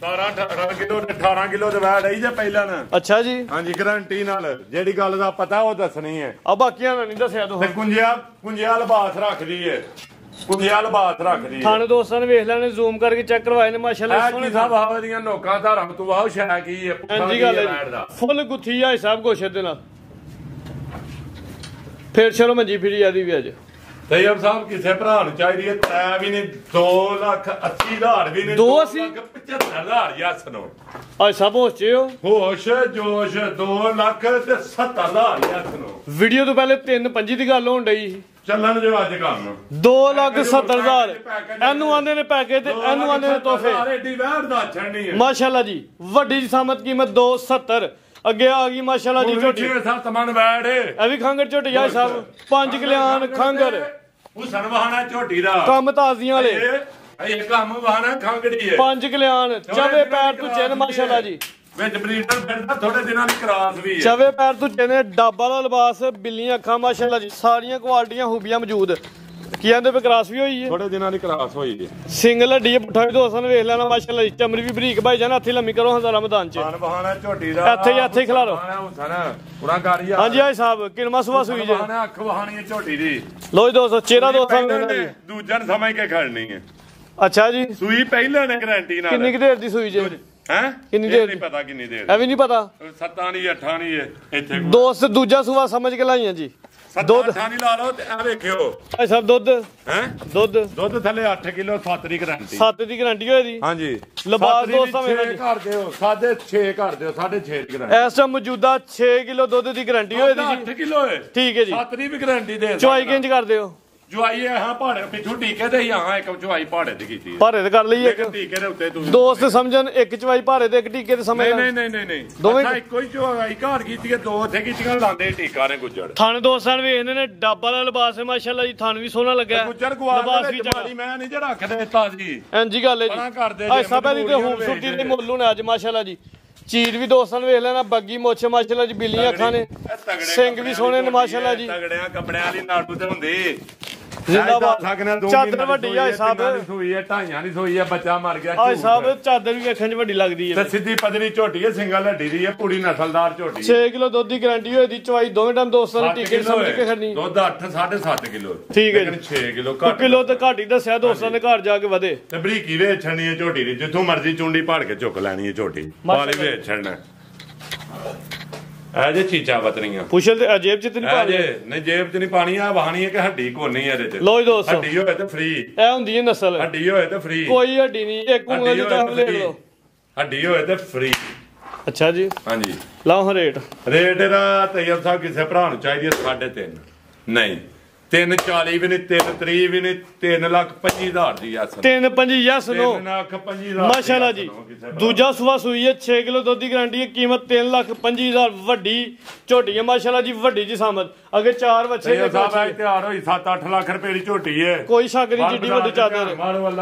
18 ਕਿਲੋ ਦੇ ਵੈੜ ਆਈ ਜੇ ਪਹਿਲਾਂ ਨਾ। ਅੱਛਾ ਜੀ ਹਾਂਜੀ ਗਾਰੰਟੀ ਨਾਲ ਜਿਹੜੀ ਗੱਲ ਦਾ ਪਤਾ ਉਹ ਦੱਸਣੀ ਹੈ। ਆ ਬਾਕੀਆਂ ਦਾ ਨਹੀਂ ਦੱਸਿਆ ਤੂੰ। ਕੁੰਜਿਆ ਲਬਾਸ ਰੱਖਦੀ ਹੈ। ਕੁੰਜਿਆ ਲਬਾਸ ਰੱਖਦੀ ਹੈ। ਥਾਣੇ ਦੋਸਤਾਂ ਨੇ ਵੇਖ ਲੈਣੇ ਜ਼ੂਮ ਕਰਕੇ ਚੈੱਕ ਕਰਵਾਏ ਨੇ ਮਾਸ਼ਾਅੱਲਾ ਸੋਹਣੇ ਸਾਹਿਬ ਆਹ ਦੀਆਂ ਨੋਕਾਂ ਧਾਰਾਂ ਤੋਂ ਆਹ ਸ਼ੈ ਕੀ ਹੈ। ਹਾਂਜੀ ਗੱਲ ਹੈ ਫੁੱਲ ਗੁੱਥੀ ਆ ਸਾਹਿਬ ਗੋਸ਼ਤ ਦੇ ਨਾਲ। ਫੇਰ ਚਲੋ ਮੰਜੀ ਫਿਰੀ ਆਦੀ ਵੀ ਅੱਜ ਤੈਯਬ ਸਾਹਿਬ ਕਿਸੇ ਭਰਾ ਨੂੰ ਚਾਹੀਦੀ ਹੈ ਤੈ ਵੀ ਨਹੀਂ 2,80,000 ਵੀ ਨਹੀਂ 2,75,000 ਯਾਸ ਨੋ। ਅੱਜ ਸਭ ਹੋਸ਼ ਚ ਹੋ ਹੋਸ਼ ਜੋਸ਼ 2,70,000 ਯਾਸ ਨੋ। ਵੀਡੀਓ ਤੋਂ ਪਹਿਲੇ 3-5 ਦੀ ਗੱਲ ਹੋਣ ਡਈ ਚੱਲਣ ਜੋ ਅੱਜ ਕੰਮ 2,70,000 ਇਹਨੂੰ ਆਂਦੇ ਨੇ ਪੈਕੇਜ ਤੇ ਇਹਨੂੰ ਆਂਦੇ ਨੇ ਤੋਹਫੇ। ਐਡੀ ਵੈੜ ਦਾ ਛੱਡਣੀ ਹੈ ਮਾਸ਼ਾਅੱਲਾ ਜੀ। ਵੱਡੀ ਜਿਸਾਮਤ ਕੀਮਤ 2,70 ਅੱਗੇ ਆ ਗਈ ਮਾਸ਼ਾਅੱਲਾ ਜੀ ਝੋਟੀ 6-7 ਮਨ ਬੈਠ ਇਹ ਵੀ ਖੰਗਰ ਝੋਟੀ ਆ ਸਾਹਿਬ 5 ਕਲਿਆਣ ਖੰਗਰ ਉਹ ਸਨਵਾਣਾ ਝੋਟੀ ਦਾ ਕੰਮ ਤਾਜ਼ੀਆਂ ਵਾਲੇ ਇਹ ਕੰਮ ਵਾਹਣਾ ਖੰਗੜੀ ਹੈ 5 ਕਲਿਆਣ ਚਵੇ ਪੈਰ ਤੋਂ ਚਿੰਨ ਮਾਸ਼ਾਅੱਲਾ ਜੀ ਵਿੱਚ ਬਰੀਡਰ ਫਿਰਦਾ ਥੋੜੇ ਦਿਨਾਂ ਦੀ ਕਰਾਸ ਵੀ ਹੈ ਚਵੇ ਪੈਰ ਤੋਂ ਚਿੰਨ ਡੱਬਾ ਵਾਲਾ ਲਿਬਾਸ ਬਿੱਲੀਆਂ ਅੱਖਾਂ ਮਾਸ਼ਾਅੱਲਾ ਜੀ ਸਾਰੀਆਂ ਕੁਆਲਟੀਆਂ ਖੂਬੀਆਂ ਮੌਜੂਦ ਕੀ ਆਂਦੇ ਪੇ ਕਰਾਸ ਵੀ ਹੋਈ ਹੈ ਥੋੜੇ ਦਿਨਾਂ ਦੀ ਕਰਾਸ ਹੋਈ ਹੈ ਸਿੰਗਲ ਹੱਡੀ ਹੈ ਪੁੱਠਾ ਵੀ ਦੋਸਤਾਂ ਨੇ ਵੇਖ ਲੈਣਾ ਮਾਸ਼ਾਅੱਲਾ ਜੀ ਚਮੜੀ ਵੀ ਬਰੀਕ ਭਾਈ ਜਾਨ ਹੱਥੀ ਲੰਮੀ ਕਰੋ ਹਜ਼ਾਰਾਂ ਮੈਦਾਨ ਚ ਵਾਹਣਾ ਝੋਟੀ ਦਾ ਇੱਥੇ ਹੀ ਖਿਲਾਰੋ ਪੂਰਾ ਗਾਰੀ ਆ ਹਾਂਜੀ ਆਏ ਸਾਹਿਬ ਕਿਨਮਾ ਸੁਬਾ ਸੂਈ ਜੇ ਵਾਹਣਾ ਅੱਖ ਵਾਹਣੀ ਹੈ ਝੋਟੀ ਦੀ ਲੋ ਜੀ ਦੋਸਤੋ ਚਿਹਰਾ ਦੋਸਤਾਂ ਨੂੰ ਜੀ ਦੂਜਾ ਨੂੰ ਸਮਝ ਕੇ ਖੜਨੀ ਹੈ ਅੱਛਾ ਜੀ ਸੂਈ ਪਹਿਲਾਂ ਨੇ ਗਾਰੰਟੀ ਨਾਲ ਕਿੰਨੀ ਦੇਰ ਦੀ ਸੂਈ ਜੇ ਹੈ ਕਿੰਨੀ ਦੇਰ ਨਹੀਂ ਪਤਾ ਕਿੰਨੀ ਦੇਰ ਇਹ ਵੀ ਨਹੀਂ ਪਤਾ 7 ਨਹੀਂ 8 ਨਹੀਂ ਇੱਥੇ ਦੋਸਤ ਦੂਜਾ ਸੁਬਾ ਸਮਝ ਕੇ ਲਾਈਆਂ ਜੀ ਦੁੱਧ 8 ਨਹੀਂ ਲਾ ਲਓ ਤੇ ਆ ਵੇਖਿਓ ਭਾਈ ਸਾਹਿਬ ਦੁੱਧ ਹੈ ਦੁੱਧ ਥੱਲੇ 8 ਕਿਲੋ 7 ਦੀ ਗਾਰੰਟੀ 7 ਦੀ ਗਾਰੰਟੀ ਹੋਏ ਦੀ ਹਾਂਜੀ ਲਬਾਸ ਦੋਸਤਾਂ ਵੇਖ ਜੀ ਕਰ ਦਿਓ 6.5 ਕਰ ਦਿਓ 6.5 ਦੀ ਗਾਰੰਟੀ ਇਸ ਟਾਈਮ ਮੌਜੂਦਾ 6 ਕਿਲੋ ਦੁੱਧ ਦੀ ਗਾਰੰਟੀ ਹੋਏ ਦੀ 8 ਕਿਲੋ ਹੈ ਠੀਕ ਹੈ ਜੀ 7 ਦੀ ਵੀ ਗਾਰੰਟੀ ਦੇ ਚੁਆਈ ਕਿੰਜ ਕਰ ਦਿਓ ਜੁਆਈ ਹਾਂ ਪਹਾੜੇ ਪਿੱਛੋਂ ਟੀਕੇ ਤੇ ਹਾਂ ਇੱਕ ਚੁਆਈ ਪਹਾੜੇ ਤੇ ਕੀਤੀ ਹੈ ਭਾਰੇ ਤੇ ਕਰ ਲਈ ਇੱਕ ਟੀਕੇ ਦੇ ਉੱਤੇ ਤੁਸੀਂ ਦੋਸਤ ਸਮਝਣ ਇੱਕ ਚੁਆਈ ਭਾਰੇ ਤੇ ਇੱਕ ਟੀਕੇ ਤੇ ਸਮਝ ਨਹੀਂ ਦੋਵੇਂ ਇੱਕੋ ਹੀ ਚੁਆਈ ਘਰ ਕੀਤੀ ਹੈ ਦੋ ਉੱਥੇ ਕੀਤੀਆਂ ਲਾਉਂਦੇ ਟੀਕਾ ਨੇ ਗੁੱਜਰ ਥਣ ਦੋਸਤਾਂ ਵੇਖਦੇ ਨੇ ਡੱਬਾ ਵਾਲਾ ਲਿਬਾਸ ਹੈ ਮਾਸ਼ਾਅੱਲਾ ਜੀ ਥਣ ਵੀ ਸੋਹਣਾ ਲੱਗਾ ਗੁੱਜਰ ਲਿਬਾਸ ਵੀ ਚੰਗਾ ਮੈਂ ਨਹੀਂ ਜਿਹੜਾ ਰੱਖ ਦਿੱਤਾ ਜੀ ਇੰਜੀ ਗੱਲ ਹੈ ਜੀ ਆ ਸਭ ਦੀ ਤੇ ਖੂਬਸੂਰਤੀ ਦੇ ਮੁੱਲ ਹੋਣਾ ਅੱਜ ਮਾਸ਼ਾਅੱਲਾ ਜੀ ਚੀਰ ਵੀ ਦੋਸਤਾਂ ਨੂੰ ਵੇਖ ਲੈਣਾ ਬੱਗੀ ਮੋਛੇ ਮਾਸ਼ਾਅੱਲਾ ਜੀ ਬਿੱਲੀਆਂ ਅੱਖਾਂ ਨੇ ਸਿੰਘ ਵੀ ਸੋਹਣੇ ਨੇ ਮਾਸ਼ਾਅੱਲਾ ਜੀ ਤਗੜਿਆਂ ਕੱਪੜਿਆਂ ਵਾਲੀ ਨਾੜੂ ਤੇ ਹੁੰਦੀ ਜਿੰਦਾਬਾਦ ਚਾਦਰ ਵੱਡੀ ਆ ਸਾਹਿਬ ਸੋਈ ਹੈ ਢਾਈਆਂ ਦੀ ਸੋਈ ਹੈ ਬੱਚਾ ਮਰ ਗਿਆ ਆ ਸਾਹਿਬ ਚਾਦਰ ਵੀ ਵੇਖਣ 'ਚ ਵੱਡੀ ਲੱਗਦੀ ਹੈ ਤੇ ਸਿੱਧੀ ਪਦਰੀ ਝੋਟੀ ਹੈ ਸਿੰਗਲ ਹੱਡੀ ਦੀ ਹੈ ਪੂਰੀ ਨਸਲਦਾਰ ਝੋਟੀ 6 ਕਿਲੋ ਦੁੱਧ ਦੀ ਗਾਰੰਟੀ ਹੋਈ ਦੀ ਚਵਾਈ ਦੋਵੇਂ ਟਾਈਮ ਦੋਸਤਾਂ ਨੇ ਟੀਕੇ ਸਮਝ ਕੇ ਖੜਨੀ ਦੁੱਧ 8 7.5 ਕਿਲੋ ਠੀਕ ਹੈ 6 ਕਿਲੋ ਘੱਟ ਕਿਲੋ ਤੇ ਘੱਟ ਹੀ ਦੱਸਿਆ ਦੋਸਤਾਂ ਨੇ ਘਰ ਜਾ ਕੇ ਵਧੇ ਤੇ ਬਰੀਕੀ ਵੇਚਣੀ ਹੈ ਝੋਟੀ ਦੀ ਜਿੱਥੋਂ ਮਰਜ਼ੀ ਚੁੰਡੀ ਪਾੜ ਕੇ ਚੁੱਕ ਲੈਣੀ ਹੈ ਝੋਟੀ ਪਾਲੀ ਵੇਚਣਾ ਐ ਜੇ ਚੀਚਾ ਵਤਰੀਆਂ ਪੁੱਛਲ ਤੇ ਜੇਬ ਚ ਤੇ ਨਹੀਂ ਪਾਣੀ ਨਹੀਂ ਜੇਬ ਚ ਨਹੀਂ ਪਾਣੀ ਆ ਵਾਹਣੀ ਹੈ ਕਿ ਹੱਡੀ ਕੋਨੀ ਇਹਦੇ ਚ ਲੋ ਜੀ ਦੋਸਤੋ ਹੱਡੀ ਹੋਏ ਤੇ ਫ੍ਰੀ ਇਹ ਹੁੰਦੀ ਹੈ ਨਸਲ ਹੱਡੀ ਹੋਏ ਤੇ ਫ੍ਰੀ ਕੋਈ ਹੱਡੀ ਨਹੀਂ ਇੱਕ ਉਂਗਲ ਤੇ ਤਾਂ ਲੈ ਲਓ ਹੱਡੀ ਹੋਏ ਤੇ ਫ੍ਰੀ ਅੱਛਾ ਜੀ ਹਾਂਜੀ ਲਾਓ ਰੇਟ ਇਹਦਾ ਤੈਯਬ ਸਾਹਿਬ ਕਿਸੇ ਭਰਾ ਨੂੰ ਚਾਹੀਦੀ ਹੈ 3.5 ਨਹੀਂ 340 ਵੀ ਨਹੀਂ 330 ਵੀ ਨਹੀਂ 3,25,000 ਦੀ ਯਸ 3.5 ਯਸ ਨੋ 3,25,000 ਮਾਸ਼ਾਅੱਲਾ ਜੀ ਦੂਜਾ ਸੂਆ ਸੂਈ ਹੈ 6 ਕਿਲੋ ਦੁੱਧ ਦੀ ਗਾਰੰਟੀ ਹੈ ਕੀਮਤ 3,25,000 ਵੱਡੀ ਝੋਟੀ ਹੈ ਮਾਸ਼ਾਅੱਲਾ ਜੀ ਵੱਡੀ ਜੀ ਸਾਮਤ ਅਗੇ 4 ਬੱਚੇ ਦੇ ਸਾਹਿਬ ਤਿਆਰ ਹੋਈ 7-8 ਲੱਖ ਰੁਪਏ ਦੀ ਝੋਟੀ ਹੈ ਕੋਈ ਸ਼ੱਕ ਨਹੀਂ ਜਿੱਡੀ ਵੱਡੀ ਚਾਦਰ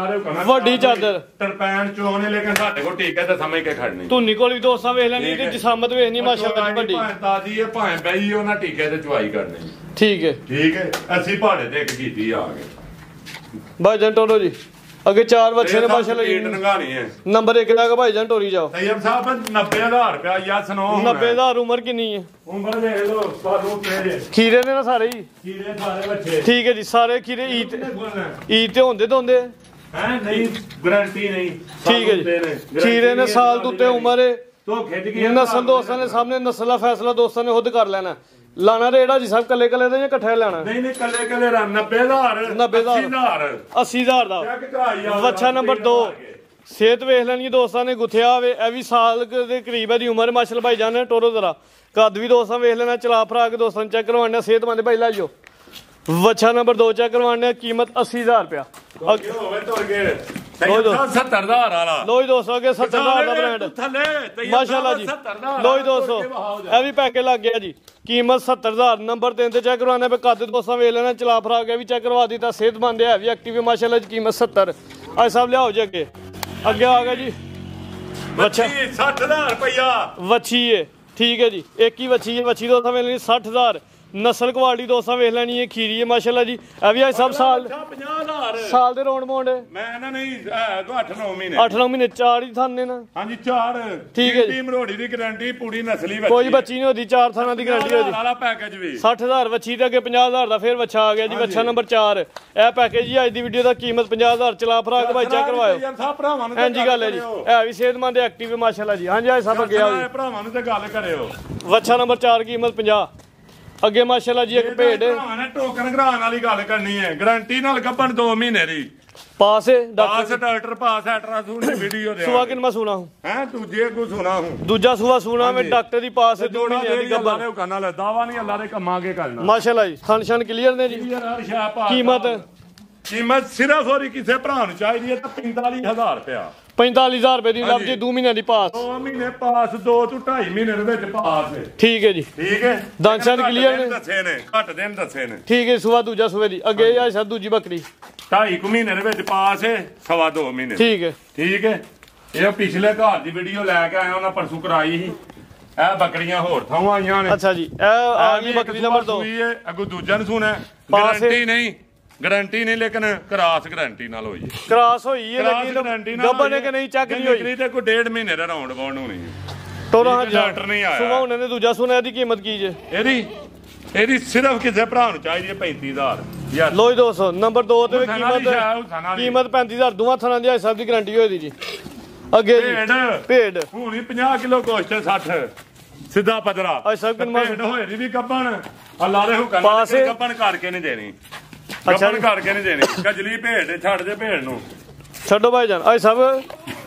ਵੱਡੀ ਚਾਦਰ ਤਰਪੈਨ ਚੋਣੇ ਲੇਕਿਨ ਸਾਡੇ ਕੋਲ ਟੀਕੇ ਤੇ ਸਮਝ ਕੇ ਖੜਨੀ ਧੁੰਨੀ ਕੋਲ ਵੀ ਦੋਸਤਾਂ ਵੇਖ ਲੈਣੀ ਤੇ ਜਸਾਮਤ ਵੇਖਣੀ ਮਾਸ਼ਾਅੱਲਾ ਜੀ ਵੱਡੀ ਭਾਵੇਂ ਤਾਜੀ ਹੈ ਭਾਵੇਂ ਬਈ ਉਹਨਾਂ ਟੀਕੇ ਤੇ ਚੁਆਈ ਕਰਨੀ ਠੀਕ ਹੈ ਅਸੀਂ ਪਹਾੜੇ ਤੇ ਇੱਕ ਕੀਤੀ ਆ ਗਏ ਭਾਈਜਾਨ ਟੋਰੋ ਜੀ ਅੱਗੇ 4 ਬੱਚੇ ਨੇ ਮਾਸ਼ਾਅੱਲਾ ਜੀ ਨੰਗਾਣੀ ਹੈ ਨੰਬਰ 1 ਦਾ ਭਾਈਜਾਨ ਟੋਰੀ ਜਾਓ ਤੈਯਬ ਸਾਹਿਬ 90,000 ਰੁਪਇਆ ਯਸ ਨੋ 90,000 ਉਮਰ ਕਿੰਨੀ ਹੈ ਉਮਰ ਦੇਖ ਲਓ ਸਾਨੂੰ ਤੇ ਖੀਰੇ ਨੇ ਨਾ ਸਾਰੇ ਹੀ ਖੀਰੇ ਸਾਰੇ ਬੱਚੇ ਠੀਕ ਹੈ ਜੀ ਸਾਰੇ ਖੀਰੇ ਈਦ ਤੇ ਹੁੰਦੇ ਹੈ ਨਹੀਂ ਗਾਰੰਟੀ ਨਹੀਂ ਠੀਕ ਹੈ ਜੀ ਖੀਰੇ ਨੇ ਸਾਲ ਤੋਂ ਉੱਤੇ ਉਮਰ ਹੈ ਤੋਂ ਖਿੱਚ ਗਈ ਨਸਲ ਦੋਸਤਾਂ ਨੇ ਸਾਹਮਣੇ ਨਸਲ ਦਾ ਫੈਸਲਾ ਦੋਸਤਾਂ ਨੇ ਖੁਦ ਕਰ ਲੈਣਾ ਲਾਣਾ ਰੇੜਾ ਜੀ ਸਭ ਕੱਲੇ ਕੱਲੇ ਦਾ ਜਾਂ ਇਕੱਠੇ ਲੈਣਾ ਨਹੀਂ ਕੱਲੇ 90,000 80,000 ਦਾ ਵੱਛਾ ਨੰਬਰ 2 ਸਿਹਤ ਵੇਖ ਲੈਣੀ ਦੋਸਤਾਂ ਨੇ ਗੁੱਥਿਆ ਹੋਵੇ ਇਹ ਵੀ ਸਾਲ ਦੇ ਕਰੀਬ ਹੈ ਦੀ ਉਮਰ ਮਾਸ਼ਾਅੱਲਾ ਭਾਈ ਜਾਨ ਟੋਰੋ ਜ਼ਰਾ ਕੱਦ ਵੀ ਦੋਸਤਾਂ ਵੇਖ ਲੈਣਾ ਚਲਾ ਫਰਾ ਕੇ ਦੋਸਤਾਂ ਚੈੱਕ ਕਰਵਾਉਣਾ ਸਿਹਤਮੰਦ ਭਾਈ ਲਾਈਓ ਵੱਛਾ ਨੰਬਰ 2 ਚੈੱਕ ਕਰਵਾਉਣਾ ਕੀਮਤ 80,000 ਰੁਪਇਆ ਹੋਵੇ ਤੁਰ ਗਏ 70,000 ਵਾਲਾ ਲੋ ਜੀ ਦੋਸਤੋ ਅਗੇ 70,000 ਦਾ ਬ੍ਰਾਂਡ ਮਾਸ਼ਾਅੱਲਾ ਜੀ ਲੋ ਜੀ ਦੋਸਤੋ ਇਹ ਵੀ ਪੈਕੇ ਲੱਗ ਗਿਆ ਜੀ ਕੀਮਤ 70,000 ਨੰਬਰ 3 ਤੇ ਚੈੱਕ ਕਰਵਾਉਣਾ ਪਏ ਕੱਦ ਦੋਸਤਾਂ ਵੇਖ ਲੈਣਾ ਚਲਾ ਫਰਾ ਕੇ ਵੀ ਚੈੱਕ ਕਰਵਾ ਦਿੱਤਾ ਸਿਹਤਮੰਦ ਹੈ ਵੀ ਐਕਟਿਵ ਮਾਸ਼ਾਅੱਲਾ ਜੀ ਕੀਮਤ 70 ਅੱਜ ਸਭ ਲਿਆਓ ਜੀ ਅੱਗੇ ਆ ਗਿਆ ਜੀ ਵੱਛੀ 60,000 ਰੁਪਇਆ ਵੱਛੀ ਹੈ ਠੀਕ ਹੈ ਜੀ ਇੱਕ ਹੀ ਵੱਛੀ ਹੈ ਵੱਛੀ ਦੋਸਤਾਂ ਵੇਖ ਲੈਣੀ 60,000 ਨਸਲ ਕੁਆਲਿਟੀ ਦੋਸਤਾਂ ਵੇਖ ਲੈਣੀ ਹੈ ਖੀਰੀ ਹੈ ਮਾਸ਼ਾਅੱਲਾ ਜੀ ਇਹ ਵੀ ਅੱਜ ਸਭ ਸਾਲ 50,000 ਸਾਲ ਦੇ ਰੌਂਡ ਮੌਂਡ ਮੈਂ ਨਾ ਨਹੀਂ 8-9 ਮਹੀਨੇ 8-9 ਮਹੀਨੇ 4 ਹੀ ਥਾਨੇ ਨਾ ਹਾਂਜੀ 4 ਠੀਕ ਹੈ ਜੀ ਟੀਮ ਰੋੜੀ ਦੀ ਗਾਰੰਟੀ ਪੂਰੀ ਨਸਲੀ ਬੱਚੀ ਕੋਈ ਬੱਚੀ ਨਹੀਂ ਹੁੰਦੀ 4 ਥਾਨਾਂ ਦੀ ਗਾਰੰਟੀ ਹੋਦੀ ਵਾਲਾ ਪੈਕੇਜ ਵੀ 60,000 ਵੱਛੀ ਤੇ ਅੱਗੇ 50,000 ਦਾ ਫਿਰ ਵੱਛਾ ਆ ਗਿਆ ਜੀ ਵੱਛਾ ਨੰਬਰ 4 ਇਹ ਪੈਕੇਜ ਜੀ ਅੱਜ ਦੀ ਵੀਡੀਓ ਦਾ ਕੀਮਤ 50,000 ਚਲਾ ਫਰਾ ਕੇ ਭਾਈ ਚੈੱਕ ਕਰਵਾਓ ਯਾਰ ਸਾਹਿਬ ਭਰਾਵਾਂ ਨੂੰ ਹਾਂਜੀ ਗੱਲ ਹੈ ਜੀ ਇਹ ਵੀ ਸਿਹਤਮੰਦ ਐਕਟਿਵ ਮਾਸ਼ਾਅੱਲਾ ਜੀ ਹਾਂਜੀ ਅੱਜ ਸਭ ਅੱਗੇ ਆਓ ਜੀ ਭਰਾਵਾਂ ਨੂੰ ਤੇ ਗੱਲ ਕਰਿਓ ਵੱਛਾ ਨੰਬਰ 4 ਕੀਮਤ 50 ਅੱਗੇ ਮਾਸ਼ਾਅੱਲਾ ਜੀ ਇੱਕ ਭੇਡ ਟੋਕਨ ਘਰਾਣ ਵਾਲੀ ਗੱਲ ਕਰਨੀ ਹੈ ਗਾਰੰਟੀ ਨਾਲ ਗੱਬਣ 2 ਮਹੀਨੇ ਦੀ ਪਾਸ ਹੈ ਡਾਕਟਰ ਪਾਸ ਅਲਟਰਾਸਾਊਂਡ ਦੀ ਵੀਡੀਓ ਦੇ ਸੁਆ ਕਿੰਨਾ ਸੁਣਾ ਹੂੰ ਹੈ ਦੂਜੇ ਕੋ ਸੁਣਾ ਹੂੰ ਦੂਜਾ ਸੁਣਾ ਮੈਂ ਡਾਕਟਰ ਦੀ ਪਾਸ ਹੈ 2 ਮਹੀਨੇ ਦੀ ਗੱਬਣ ਅੱਲਾਹ ਦੇ ਨਾਲ ਦਾਵਾ ਨਹੀਂ ਅੱਲਾਹ ਦੇ ਕੰਮਾਂ ਕੇ ਕਰਨਾ ਮਾਸ਼ਾਅੱਲਾ ਜੀ ਥਣ ਕਲੀਅਰ ਨੇ ਜੀ ਕੀਮਤ कीमत सिर्फ और किसी भरा चाहिए तो 45,000 रुपया 45,000 रुपए ਦੀ ਲੱਭ ਜੇ 2 ਮਹੀਨਿਆਂ ਦੀ ਪਾਸ 2 ਮਹੀਨੇ ਪਾਸ 2 ਤੋਂ 2.5 ਮਹੀਨੇ ਦੇ ਵਿੱਚ ਪਾਸ ਠੀਕ ਹੈ ਜੀ ਠੀਕ ਹੈ ਦਾਂਸ਼ਾਂ ਕਲੀਅਰ ਨੇ ਦੱਸੇ ਨੇ ਘੱਟ ਦਿਨ ਦੱਸੇ ਨੇ ਠੀਕ ਹੈ ਸੂਆ ਦੂਜਾ ਸੂਏ ਦੀ ਅੱਗੇ ਆ ਸਾ ਦੂਜੀ ਬੱਕਰੀ 2.5 ਮਹੀਨੇ ਦੇ ਵਿੱਚ ਪਾਸ ਹੈ 2.5 ਮਹੀਨੇ ਠੀਕ ਹੈ ਇਹ ਪਿਛਲੇ ਘਰ ਦੀ ਵੀਡੀਓ ਲੈ ਕੇ ਆਇਆ ਉਹਨਾਂ ਪਰਸੂ ਕਰਾਈ ਸੀ ਇਹ ਬੱਕਰੀਆਂ ਹੋਰ ਥਾਂ ਆਈਆਂ ਨੇ ਅੱਛਾ ਜੀ ਇਹ ਆ ਗਈ ਬੱਕਰੀ ਨੰਬਰ 2 ਅੱਗੋਂ ਦੂਜਾ ਨੂੰ ਸੁਣਾ ਗਾਰੰਟੀ ਨਹੀਂ ਲੇਕਿਨ ਕਰਾਸ ਗਾਰੰਟੀ ਨਾਲ ਹੋਈ ਕਰਾਸ ਹੋਈ ਹੈ ਲੇਕਿਨ ਗੱਬਰ ਨੇ ਕਿ ਨਹੀਂ ਚੱਕ ਨਹੀਂ ਹੋਈ ਤੇ ਕੋਈ 1.5 ਮਹੀਨੇ ਦਾ ਰਾਉਂਡ ਬਾਉਂਡ ਹੋਣੀ ਤੋਰਾ ਡਾਕਟਰ ਨਹੀਂ ਆਇਆ ਸੁਣਾ ਉਹਨੇ ਦੂਜਾ ਸੁਣਿਆ ਦੀ ਕੀਮਤ ਕੀ ਜੇ ਇਹਦੀ ਸਿਰਫ ਕਿਸੇ ਭਰਾ ਨੂੰ ਚਾਹੀਦੀ ਹੈ 35,000 ਲੋ ਜੀ ਦੋਸਤੋ ਨੰਬਰ 2 ਤੇ ਕੀਮਤ 35,000 ਦੋਵਾਂ ਥਾਂ ਦੀ ਸਭ ਦੀ ਗਾਰੰਟੀ ਹੋਈ ਦੀ ਜੀ ਅੱਗੇ ਜੀ ਭੇਡ ਹੁਣੀ 50 ਕਿਲੋ ਗੋਸ਼ਤ 60 ਸਿੱਧਾ ਪਦਰਾ ਭੇਡ ਹੋਏ ਦੀ ਵੀ ਗੱਬਣ ਅੱਲਾ ਦੇ ਹੁਕਮ ਨਾਲ ਗੱਬਣ ਕਰਕੇ ਨਹੀਂ ਦੇਣੀ ਗੱਬਣ ਕਰਕੇ ਨਹੀਂ ਦੇਣੀ ਕਜਲੀ ਭੇਡ ਛੱਡ ਦੇ ਭੇਡ ਨੂੰ ਛੱਡੋ ਭਾਈ ਜਾਨ ਅੱਜ ਸਭ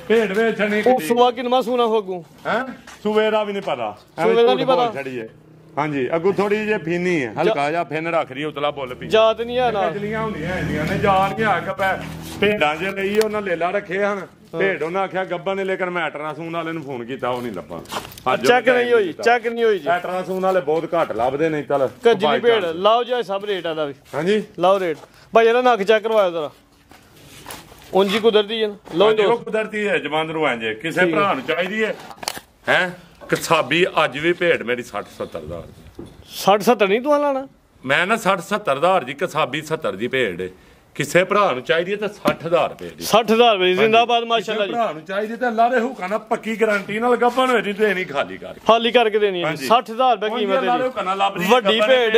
ਭੇਡ ਵੇਚਣੀ ਉਹ ਸੁਆ ਕਿਨਮਾ ਸੂਣਾ ਹੋਗੂ ਹੈ ਸੂਵੇ ਦਾ ਵੀ ਨਹੀਂ ਪਤਾ ਸੂਵੇ ਦਾ ਨਹੀਂ ਪਤਾ ਛੜੀਏ ਹਾਂਜੀ ਅੱਗੂ ਥੋੜੀ ਜਿਹੀ ਫਿੰਨੀ ਹੈ ਹਲਕਾ ਜਿਹਾ ਫਿੰਨ ਰੱਖ ਰਹੀ ਉਤਲਾ ਬੁੱਲ ਪੀ ਜਾਤ ਨਹੀਂ ਹੈ ਨਾ ਕਜਲੀਆਂ ਹੁੰਦੀਆਂ ਹੈਗੀਆਂ ਨੇ ਜਾਨ ਨਹੀਂ ਆ ਕੇ ਭੇਡਾਂ ਜੇ ਲਈ ਉਹਨਾਂ ਲੇਲਾ ਰੱਖੇ ਹਨ ਭੇਡ ਉਹਨਾਂ ਆਖਿਆ ਗੱਬਾ ਨੇ ਲੇਕਿਨ ਮੈਂ ਅਲਟਰਾਸਾਊਂਡ ਵਾਲੇ ਨੂੰ ਫੋਨ ਕੀਤਾ ਉਹ ਨਹੀਂ ਲੱਭਾ ਚੈੱਕ ਨਹੀਂ ਹੋਈ ਜੀ ਅਲਟਰਾਸਾਊਂਡ ਵਾਲੇ ਬਹੁਤ ਘੱਟ ਲੱਭਦੇ ਨਹੀਂ ਚੱਲ ਕਜਲੀ ਭੇਡ ਲਾਓ ਜੀ ਸਭ ਰੇਟ ਆਦਾ ਵੀ ਹਾਂਜੀ ਲਾਓ ਰੇਟ ਭਾਈ ਇਹਦਾ ਨੱਕ ਚੈੱਕ ਕਰਵਾਓ ਜ਼ਰਾ ਉਂਜੀ ਕੁਦਰਤੀ ਹੈ ਲਓ ਜੀ ਕੁਦਰਤੀ ਹੈ ਜਮਾਨ ਨੂੰ ਐਂਜੇ ਕਿਸੇ ਭਰਾ ਨੂੰ ਚਾਹੀਦੀ ਹੈ ਕਸਾਬੀ ਅੱਜ ਵੀ ਭੇਡ ਮੇਰੀ 60-70 ਦਾ 60-70 ਨਹੀਂ ਤੂੰ ਲਾਣਾ ਮੈਂ ਨਾ 60-70 ਹਜ਼ਾਰ ਦੀ ਕਸਾਬੀ 70 ਦੀ ਭੇਡ ਕਿਸੇ ਭਰਾ ਨੂੰ ਚਾਹੀਦੀ ਹੈ ਤਾਂ 60,000 ਰੁਪਏ ਦੀ 60,000 ਰੁਪਏ ਜ਼ਿੰਦਾਬਾਦ ਮਾਸ਼ਾਅੱਲਾ ਜੀ ਭਰਾ ਨੂੰ ਚਾਹੀਦੀ ਤਾਂ ਅੱਲਾ ਦੇ ਹੁਕਮ ਨਾਲ ਪੱਕੀ ਗਾਰੰਟੀ ਨਾਲ ਗੱਬਨ ਹੋਈ ਦੇਣੀ ਖਾਲੀ ਕਰਕੇ ਦੇਣੀ ਹੈ 60,000 ਰੁਪਏ ਕੀਮਤ ਹੈ ਵੱਡੀ ਭੇਡ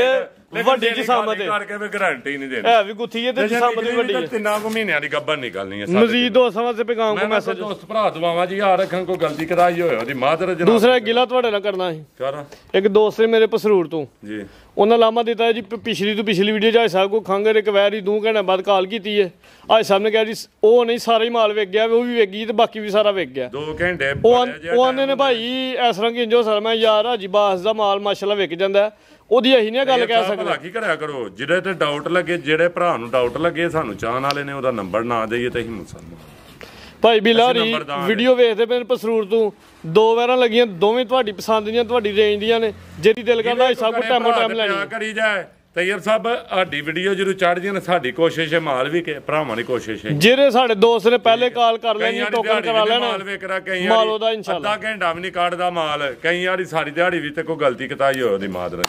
ਵੱਡੀ ਕਿਸਮਤ ਕਰਕੇ ਵੀ ਗਾਰੰਟੀ ਨਹੀਂ ਦੇਣੀ ਹੈ ਵੀ ਗੁੱਥੀ ਹੈ ਤੇ ਕਿਸਮਤ ਵੀ ਵੱਡੀ ਹੈ 3 ਮਹੀਨਿਆਂ ਦੀ ਗੱਬਨ ਨਿਕਲਣੀ ਹੈ ਮਜ਼ੀਦ ਦੋ ਸਮਾਂ ਤੇ ਪੈਗਾਮ ਕੋ ਮੈਸੇਜ ਦੋਸਤ ਭਰਾ ਦਵਾਵਾਂ ਜੀ ਆ ਰੱਖਾਂ ਕੋਈ ਗਲਤੀ ਕਰਾਈ ਹੋਏ ਉਹਦੀ ਮਾਦਰ ਜਨਾਬ ਦੂਸਰਾ ਗਿਲਾ ਤੁਹਾਡੇ ਨਾਲ ਕਰਨਾ ਸੀ ਕਰਾਂ ਇੱਕ ਦੋਸਤ ਨੇ ਮੇਰੇ ਪਸਰੂਰ ਤੋਂ ਜੀ ਉਹਨਾਂ ਲਾਮਾ ਦਿੱਤਾ ਜੀ ਪਿਛਲੀ ਤੋਂ ਪਿਛਲੀ ਵੀਡੀਓ ਚ ਸਾਹਿਬ ਕੋ ਖੰਗਰ ਇੱਕ ਵੈਰ ਹੀ 2 ਘੰਟੇ ਬਾਅਦ ਕਾਲ ਕੀਤੀ ਹੈ ਅੱਜ ਸਾਹਿਬ ਨੇ ਕਿਹਾ ਜੀ ਉਹ ਨਹੀਂ ਸਾਰਾ ਹੀ ਮਾਲ ਵਿਕ ਗਿਆ ਉਹ ਵੀ ਵਿਕ ਗਈ ਤੇ ਬਾਕੀ ਵੀ ਸਾਰਾ ਵਿਕ ਗਿਆ 2 ਘੰਟੇ ਉਹ ਆਂਦੇ ਨੇ ਭਾਈ ਇਸ ਤਰ੍ਹਾਂ ਕਿ ਇੰਜੋ ਸਰ ਮੈਂ ਯਾਰ ਹਾਜੀ ਬਾਸ ਦਾ ਮਾਲ ਮਾਸ਼ਾਅੱਲਾ ਵਿਕ ਜਾਂਦਾ ਉਹਦੀ ਅਸੀਂ ਨਹੀਂ ਗੱਲ ਕਹਿ ਸਕਦੇ ਕੀ ਕਰਿਆ ਕਰੋ ਜਿਹੜੇ ਤੇ ਡਾਊਟ ਲੱਗੇ ਜਿਹੜੇ ਭਰਾ ਨੂੰ ਡਾਊਟ ਲੱਗੇ ਸਾਨੂੰ ਚਾਹਣ ਵਾਲੇ ਨੇ ਉਹਦਾ ਨੰਬਰ ਨਾ ਦੇਈਏ ਤੇ ਅਸੀਂ ਮੁਸਲਮਾਨ ਭਾਈ ਬਿਲਾਰੀ ਵੀਡੀਓ ਵੇਖਦੇ ਪਏ ਪਸਰੂਰ ਤੋਂ 2 ਵਾਰਾਂ ਲੱਗੀਆਂ ਦੋਵੇਂ ਤੁਹਾਡੀ ਪਸੰਦ ਦੀਆਂ ਤੁਹਾਡੀ ਰੇਂਜ ਦੀਆਂ ਨੇ ਜਿਹੜੀ ਦਿਲ ਕਰਦਾ ਸਭ ਕੁ ਟਾਈਮ ਲੈਣੀ ਕਰੀ ਜਾਏ ਤੈਯਬ ਸਾਹਿਬ ਸਾਡੀ ਵੀਡੀਓ ਜਦੋਂ ਚੜ੍ਹਦੀਆਂ ਨੇ ਸਾਡੀ ਕੋਸ਼ਿਸ਼ ਹੈ ਮਾਲ ਵੀ ਭਰਾਵਾਂ ਦੀ ਕੋਸ਼ਿਸ਼ ਹੈ ਜਿਹੜੇ ਸਾਡੇ ਦੋਸਤ ਨੇ ਪਹਿਲੇ ਕਾਲ ਕਰ ਲੈਣੀ ਟੋਕਨ ਕਰਾ ਲੈਣਾ ਮਾਲ ਉਹਦਾ ਇਨਸ਼ਾਅੱਲਾ ਅੱਧਾ ਘੰਟਾ ਵੀ ਨਹੀਂ ਕੱਢਦਾ ਮਾਲ ਕਈ ਵਾਰੀ ਸਾਰੀ ਦਿਹਾੜੀ ਵੀ ਤੇ ਕੋਈ ਗਲਤੀ ਕਤਾਈ ਹੋਈ ਉਹਦੀ ਮਾਦਰ